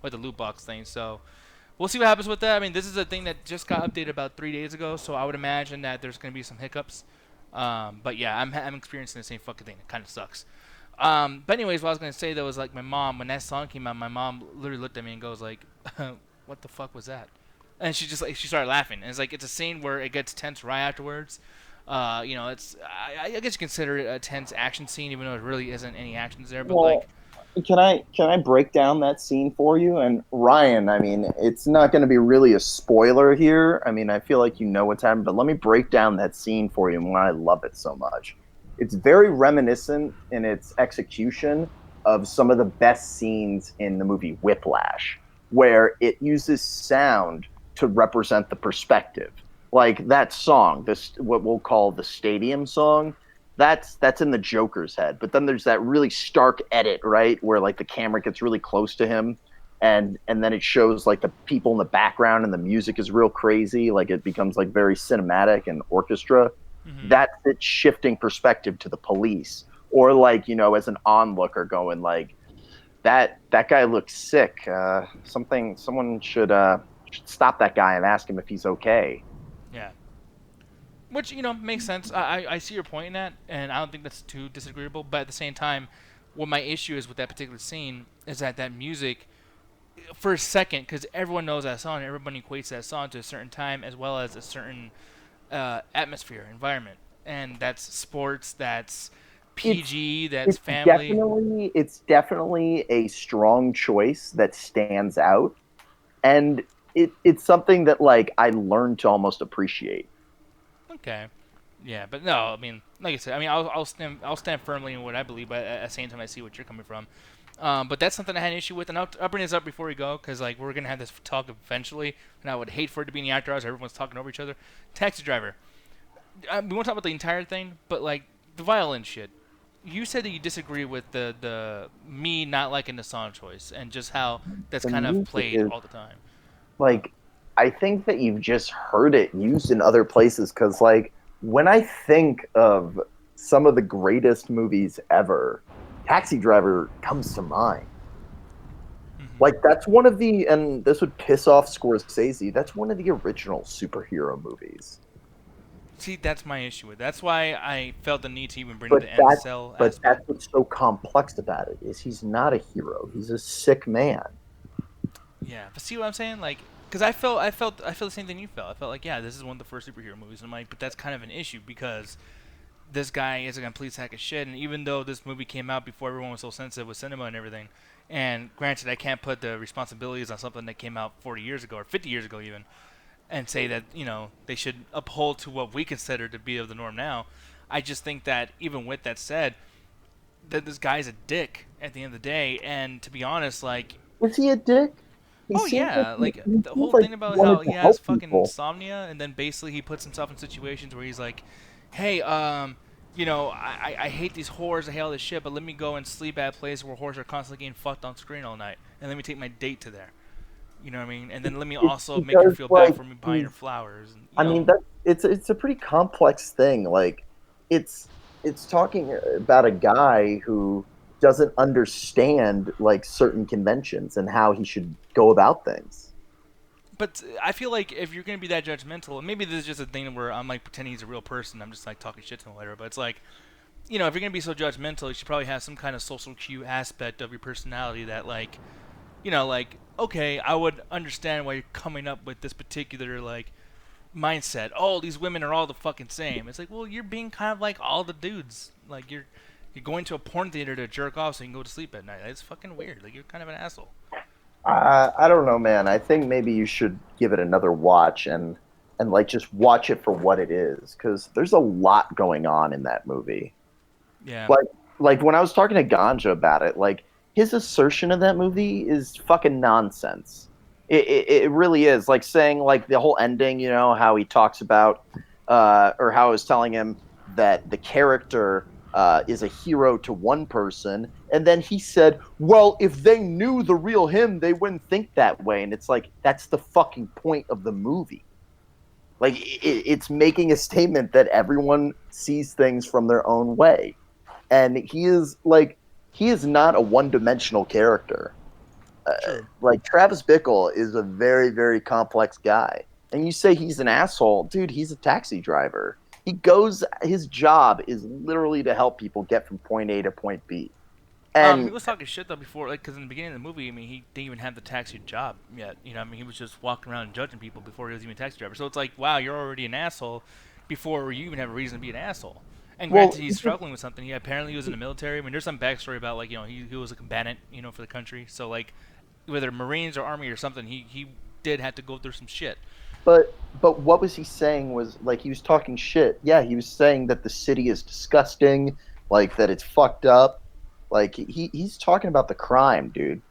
with the loot box thing. So we'll see what happens with that. I mean, this is a thing that just got updated about 3 days ago, so I would imagine that there's gonna be some hiccups. But yeah, I'm experiencing the same fucking thing. It kind of sucks. But anyways, what I was gonna say though is like my mom, when that song came out, my mom literally looked at me and goes like, "What the fuck was that?" And she just like she started laughing. And it's like it's a scene where it gets tense right afterwards. You know, it's I guess you consider it a tense action scene, even though it really isn't any actions there. But Well, can I break down that scene for you? And Ryan, I mean, it's not going to be really a spoiler here. I mean, I feel like you know what's happening, but let me break down that scene for you and why I love it so much. It's very reminiscent in its execution of some of the best scenes in the movie Whiplash, where it uses sound to represent the perspective. Like that song, this what we'll call the stadium song, that's in the Joker's head. But then there's that really stark edit, right, where like the camera gets really close to him, and then it shows like the people in the background and the music is real crazy, like it becomes like very cinematic and orchestra. Mm-hmm. That's it shifting perspective to the police, or like, you know, as an onlooker going like, that guy looks sick. Someone should stop that guy and ask him if he's okay. yeah, which, you know, makes sense. I see your point in that, and I don't think that's too disagreeable. But at the same time, what my issue is with that particular scene is that music, for a second, because everyone knows that song, everybody equates that song to a certain time as well as a certain atmosphere, environment, and that's sports, that's PG, that's family. It's definitely a strong choice that stands out. and it's something that like I learned to almost appreciate. Okay. Yeah, but no, I mean, like I said, I mean, I'll stand firmly in what I believe, but at the same time, I see what you're coming from. But that's something I had an issue with, and I'll bring this up before we go, because like we're gonna have this talk eventually, and I would hate for it to be in the after hours. Everyone's talking over each other. Taxi driver. We won't talk about the entire thing, but like the violin shit. You said that you disagree with the me not liking the song choice, and just how that's The kind of music played is all the time. like I think that you've just heard it used in other places because like when I think of some of the greatest movies ever, Taxi Driver comes to mind. Hmm. Like that's one of the, and this would piss off Scorsese. That's one of the original superhero movies. See, that's my issue with. That's why I felt the need to even bring But the end that's cell but aspect. that's what's so complex about it is he's not a hero. He's a sick man. Yeah, but see what I'm saying? Like, because I felt the same thing you felt. I felt like, yeah, this is one of the first superhero movies. And I'm like, but that's kind of an issue because this guy is a complete sack of shit. And even though this movie came out before everyone was so sensitive with cinema and everything, and granted, I can't put the responsibilities on something that came out 40 years ago or 50 years ago even, and say that they should uphold to what we consider to be of the norm now. I just think that even with that said, that this guy's a dick at the end of the day. And to be honest, like, Was he a dick? He oh seemed like yeah, like he the seemed whole like thing he about how wanted to he has help fucking people. insomnia, and then basically he puts himself in situations where he's like, "Hey, I hate these whores, I hate all this shit, but let me go and sleep at a place where whores are constantly getting fucked on screen all night, and let me take my date to there." You know what I mean? And then let me It's also make her because feel bad like for me buying her he's flowers, and I mean that it's a pretty complex thing. Like it's it's talking about a guy who doesn't understand like certain conventions and how he should go about things. But I feel like if you're gonna be that judgmental, and maybe this is just a thing where I'm like pretending he's a real person, I'm just like talking shit to him later. But it's like, if you're gonna be so judgmental, you should probably have some kind of social cue aspect of your personality that like, like, okay, I would understand why you're coming up with this particular like mindset. Oh, these women are all the fucking same. It's like, well, you're being kind of like all the dudes. Like you're going to a porn theater to jerk off so you can go to sleep at night. It's fucking weird. Like you're kind of an asshole. I don't know, man. I think maybe you should give it another watch and like just watch it for what it is because there's a lot going on in that movie. Yeah. Like like when I was talking to Ganja about it, like his assertion of that movie is fucking nonsense. It really is like saying like the whole ending, how he talks about or how I was telling him that the character is a hero to one person, and then he said, "Well, if they knew the real him, they wouldn't think that way." And it's like that's the fucking point of the movie. Like it's making a statement that everyone sees things from their own way, and he is not a one-dimensional character. True. Like Travis Bickle is a very very complex guy, and you say he's an asshole, dude. He's a taxi driver. His job is literally to help people get from point A to point B. He And was talking shit though before, like, because in the beginning of the movie, I mean, he didn't even have the taxi job yet. I mean, he was just walking around and judging people before he was even a taxi driver. So it's like, wow, you're already an asshole before you even have a reason to be an asshole. And well, granted, he's struggling with something. He apparently was in the military. I mean, there's some backstory about like, he was a combatant, for the country. So like, whether Marines or Army or something, he did have to go through some shit. but what was he saying was like he was talking shit. Yeah, he was saying that the city is disgusting, like that it's fucked up. Like he's talking about the crime, dude.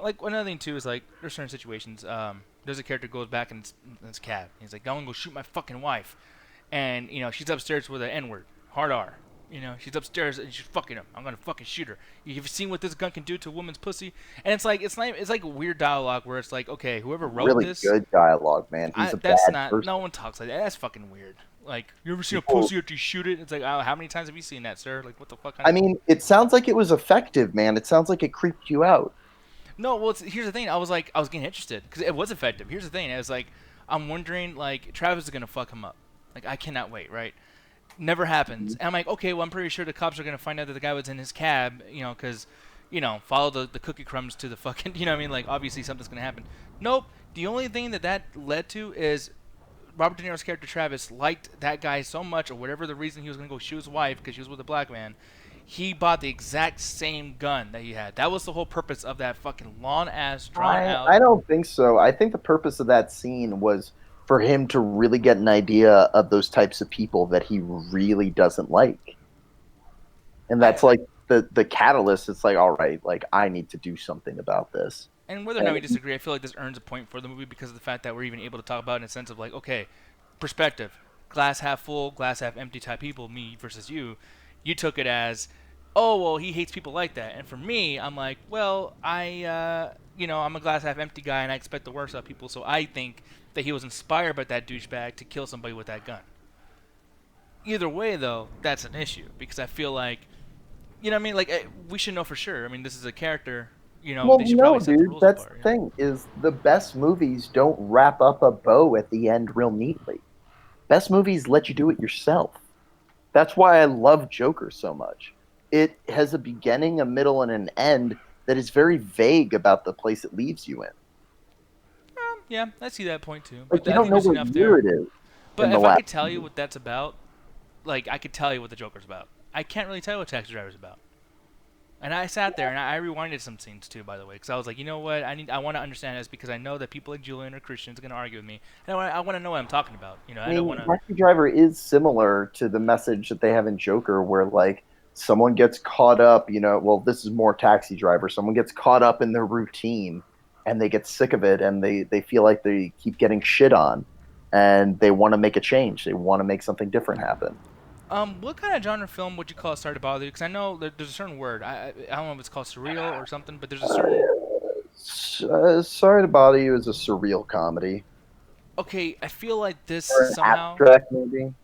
Like another thing too is like there's certain situations. There's a character goes back in his cab. He's like, "I'm gonna go shoot my fucking wife," and she's upstairs with an N-word, hard R. She's upstairs and she's fucking him. I'm gonna fucking shoot her. You've seen what this gun can do to a woman's pussy? And it's like it's like weird dialogue where it's like, okay, whoever wrote Really this, good dialogue, man. He's a that's bad not. person. No one talks like that. That's fucking weird. Like, you ever seen a People, pussy after you shoot it? It's like, oh, how many times have you seen that, sir? Like, what the fuck? I mean, it sounds like it was effective, man. It sounds like it creeped you out. No, well, here's the thing. I was getting interested because it was effective. Here's the thing. I was like, I'm wondering, like, Travis is gonna fuck him up. Like, I cannot wait, right? Never happens. And I'm like, okay, well, I'm pretty sure the cops are gonna find out that the guy was in his cab, because, follow the cookie crumbs to the fucking, you know what I mean? Like, obviously something's gonna happen. Nope. The only thing that led to is Robert De Niro's character Travis liked that guy so much, or whatever the reason he was gonna go shoot his wife because she was with a black man. he bought the exact same gun that he had. That was the whole purpose of that fucking long-ass, drawn-out... I don't think so. I think the purpose of that scene was for him to really get an idea of those types of people that he really doesn't like. And that's like the catalyst. It's like, all right, like I need to do something about this. And whether or not we disagree, I feel like this earns a point for the movie because of the fact that we're even able to talk about it in a sense of like, okay, perspective, glass half full, glass half empty type people, me versus you. You took it as, oh, well, he hates people like that. And for me, I'm like, well, I'm a glass half empty guy and I expect the worst out of people. So I think that he was inspired by that douchebag to kill somebody with that gun. Either way, though, that's an issue because I feel like, you know what I mean? Like, we should know for sure. I mean, this is a character, Well, they should no, probably set the dude. rules That's apart, the thing is the best movies don't wrap up a bow at the end real neatly. Best movies let you do it yourself. That's why I love Joker so much. It has a beginning, a middle, and an end that is very vague about the place it leaves you in. Yeah, I see that point too. Like But you I don't think know there's what enough year there. it is. But in the if I last could tell you movie. what that's about, like I could tell you what the Joker's about. I can't really tell you what Taxi Driver's about. And I sat there and I rewinded some scenes too, by the way, because I was like, you know what, I want to understand this because I know that people like Julian or Christians are gonna argue with me, and I want to know what I'm talking about. I don't want to. Taxi Driver is similar to the message that they have in Joker, where like someone gets caught up. Well, this is more Taxi Driver. Someone gets caught up in their routine, and they get sick of it, and they feel like they keep getting shit on, and they want to make a change. They want to make something different happen. What kind of genre film would you call Sorry to Bother You? Because I know there's a certain word. I don't know if it's called surreal or something, but there's a certain. Sorry to Bother You is a surreal comedy. Okay, I feel like this Or an somehow. abstract movie.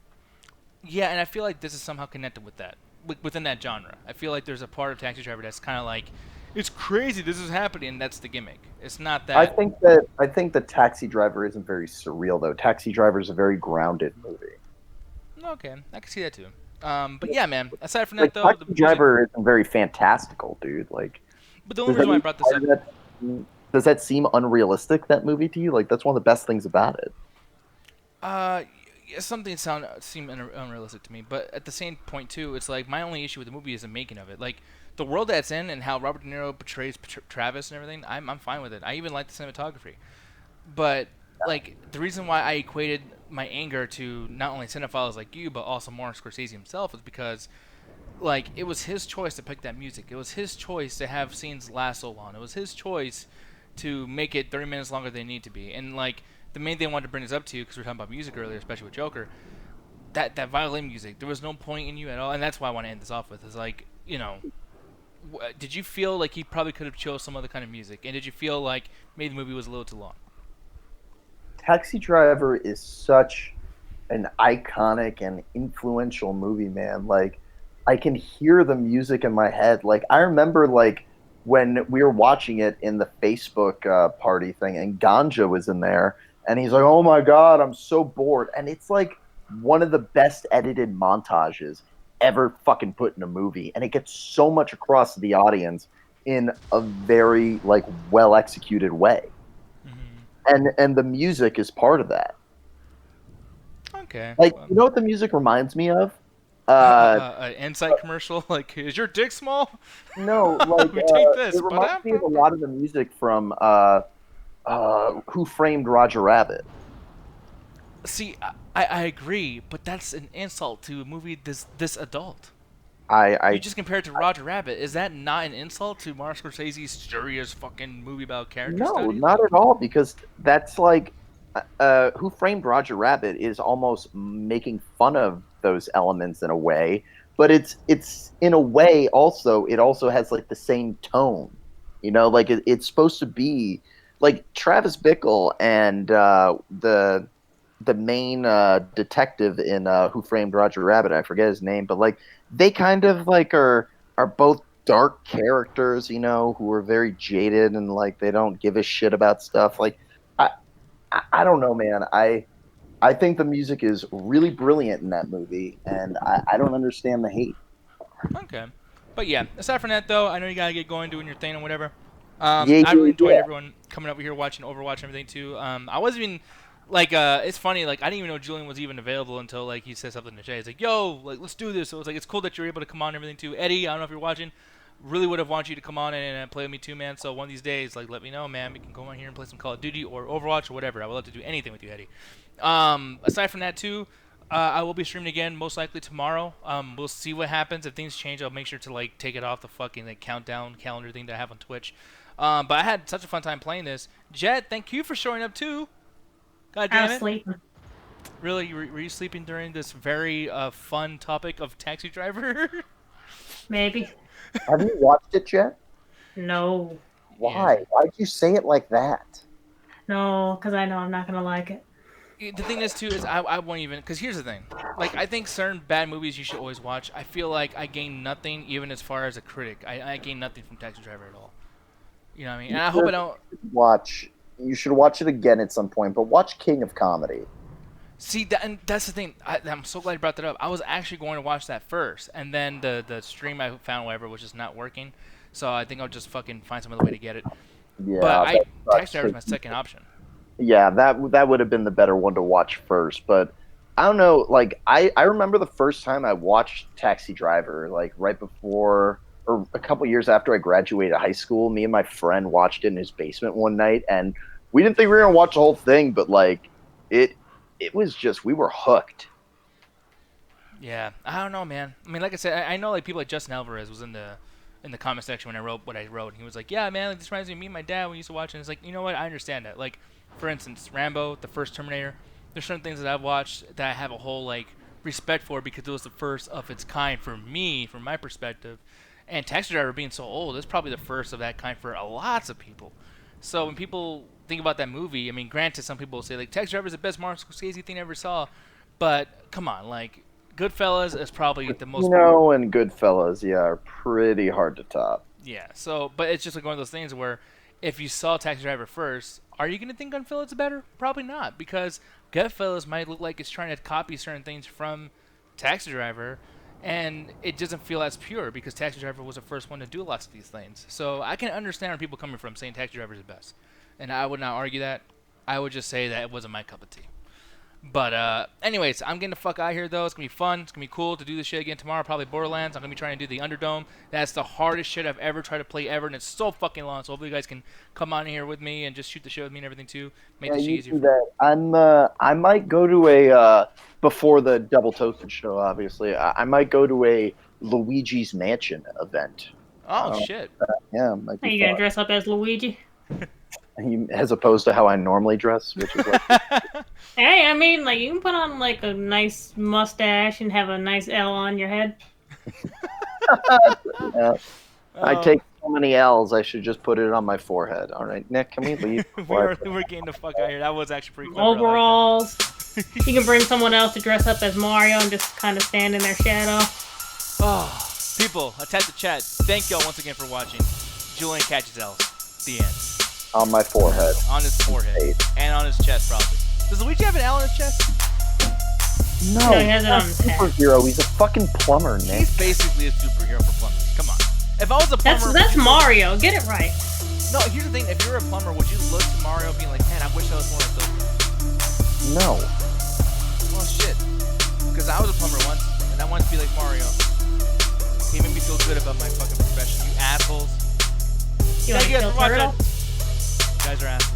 Yeah, and I feel like this is somehow connected with that, within that genre. I feel like there's a part of Taxi Driver that's kind of like, it's crazy, this is happening, and that's the gimmick. It's not that. I think that Taxi Driver isn't very surreal though. Taxi Driver is a very grounded movie. Okay, I can see that too. But yeah, man. Aside from Like that, though, Taxi Driver isn't very fantastical, dude. Like, but the only reason why I brought this up. Does that seem unrealistic? That movie to you? Like, that's one of the best things about it. Something seemed unrealistic to me, but at the same point too, it's like my only issue with the movie is the making of it. Like the world that's in and how Robert De Niro portrays Travis and everything. I'm fine with it. I even like the cinematography, but like the reason why I equated my anger to not only cinephiles like you, but also Martin Scorsese himself is because like it was his choice to pick that music. It was his choice to have scenes last so long. It was his choice to make it 30 minutes longer than they need to be. And like the main thing I wanted to bring this up to you, because we were talking about music earlier, especially with Joker, that violin music, there was no point in you at all, and that's why I want to end this off with, is like, did you feel like he probably could have chose some other kind of music, and did you feel like maybe the movie was a little too long? Taxi Driver is such an iconic and influential movie, man. Like, I can hear the music in my head. Like, I remember, like, when we were watching it in the Facebook party thing, and Ganja was in there, and he's like, oh my God, I'm so bored. And it's, like, one of the best edited montages ever fucking put in a movie. And it gets so much across to the audience in a very, like, well-executed way. And the music is part of that. Okay. Like, you know what the music reminds me of? An Insight commercial? Like, is your dick small? No, like, We take this. it reminds me of a lot of the music from Who Framed Roger Rabbit. See, I agree, but that's an insult to a movie this adult. You just compare it to Roger Rabbit. Is that not an insult to Martin Scorsese's serious fucking movie about character studies? No, not at all, because that's like Who Framed Roger Rabbit is almost making fun of those elements in a way, but it's in a way also it also has like the same tone, like it's supposed to be like Travis Bickle and the main detective in Who Framed Roger Rabbit, I forget his name, but like they kind of like are both dark characters, who are very jaded and like they don't give a shit about stuff. Like I don't know, man. I think the music is really brilliant in that movie, and I don't understand the hate. Okay. But yeah, aside from that though, I know you gotta get going doing your thing and whatever. Yeah, I really enjoyed yeah. everyone coming over here watching Overwatch and everything too. I wasn't even Like, it's funny. Like, I didn't even know Julian was even available until like he said something to Jay. He's like, "Yo, like, let's do this." So it's like, it's cool that you're able to come on and everything too. Eddie, I don't know if you're watching. Really would have wanted you to come on and play with me too, man. So one of these days, like, let me know, man. We can go on here and play some Call of Duty or Overwatch or whatever. I would love to do anything with you, Eddie. Aside from that too, I will be streaming again, most likely tomorrow. We'll see what happens. If things change, I'll make sure to like take it off the fucking like countdown calendar thing that I have on Twitch. But I had such a fun time playing this. Jet, thank you for showing up too. God damn I it. was sleeping. Really? Were you sleeping during this very fun topic of Taxi Driver? Maybe. Have you watched it yet? No. Why? Yeah. Why'd you say it like that? No, because I know I'm not gonna like it. The thing is too is I won't even, because here's the thing, like I think certain bad movies you should always watch. I feel like I gain nothing even as far as a critic. I gain nothing from Taxi Driver at all. You know what I mean? And I hope I don't You should watch it again at some point, but watch King of Comedy. see that, and that's the thing. I'm so glad you brought that up. I was actually going to watch that first, and then the stream I found, whatever, was just not working. So I think I'll just fucking find some other way to get it. Yeah, But that Taxi Driver is my second option. Yeah, that would have been the better one to watch first. But I don't know. Like I remember the first time I watched Taxi Driver, like right before or a couple years after I graduated high school. Me and my friend watched it in his basement one night, and we didn't think we were gonna watch the whole thing, but like it was just, we were hooked. Yeah, I don't know, man. I mean, like I said, I know like people like Justin Alvarez was in the comment section when I wrote what I wrote, and he was like, "Yeah, man, like, this reminds me of me and my dad when we used to watch." And it's like, you know what? I understand that. Like, for instance, Rambo, the first Terminator. There's certain things that I've watched that I have a whole like respect for because it was the first of its kind for me, from my perspective. And Taxi Driver being so old, it's probably the first of that kind for lots of people. So when people think about that movie, I mean, granted, some people will say like Taxi Driver is the best Martin Scorsese thing I ever saw, but come on, like Goodfellas is probably the most. And Goodfellas, yeah, are pretty hard to top. Yeah. So, but it's just like one of those things where if you saw Taxi Driver first, are you gonna think Goodfellas is better? Probably not, because Goodfellas might look like it's trying to copy certain things from Taxi Driver, and it doesn't feel as pure because Taxi Driver was the first one to do lots of these things. So I can understand where people coming from saying Taxi Driver is the best, and I would not argue that. I would just say that it wasn't my cup of tea. But anyways, I'm getting the fuck out of here though. It's gonna be fun. It's gonna be cool to do this shit again tomorrow. Probably Borderlands. I'm gonna be trying to do the Underdome. That's the hardest shit I've ever tried to play ever, and it's so fucking long. So hopefully you guys can come on here with me and just shoot the shit with me and everything too. Make this shit You easier. do that. I might go to a before the Double Toasted show. Obviously, I might go to a Luigi's Mansion event. Oh shit. Yeah, might be Are you gonna fun. dress up as Luigi? As opposed to how I normally dress, which is like Hey, I mean, like you can put on like a nice mustache and have a nice L on your head. I take so many L's. I should just put it on my forehead. All right, Nick, can we leave? we're getting the fuck out of here. That was actually pretty clever. I like that. Overalls. You can bring someone else to dress up as Mario and just kind of stand in their shadow. Oh, people, attack the chat. Thank y'all once again for watching. Julian catches L's. The end. On my forehead. On his forehead. And on his chest, probably. Does Luigi have an L on his chest? No, No, he has it on he's his a head. superhero. He's a fucking plumber, Nick. He's basically a superhero for plumbers. Come on. If I was a plumber... That's Mario. Get it right. No, here's the thing. If you're a plumber, would you look to Mario being like, man, I wish I was more like those guys? No. Well, shit. Because I was a plumber once, and I wanted to be like Mario. He made me feel good about my fucking profession. You assholes. You want Thank you to guys kill for watching. Turtle? You guys are assholes.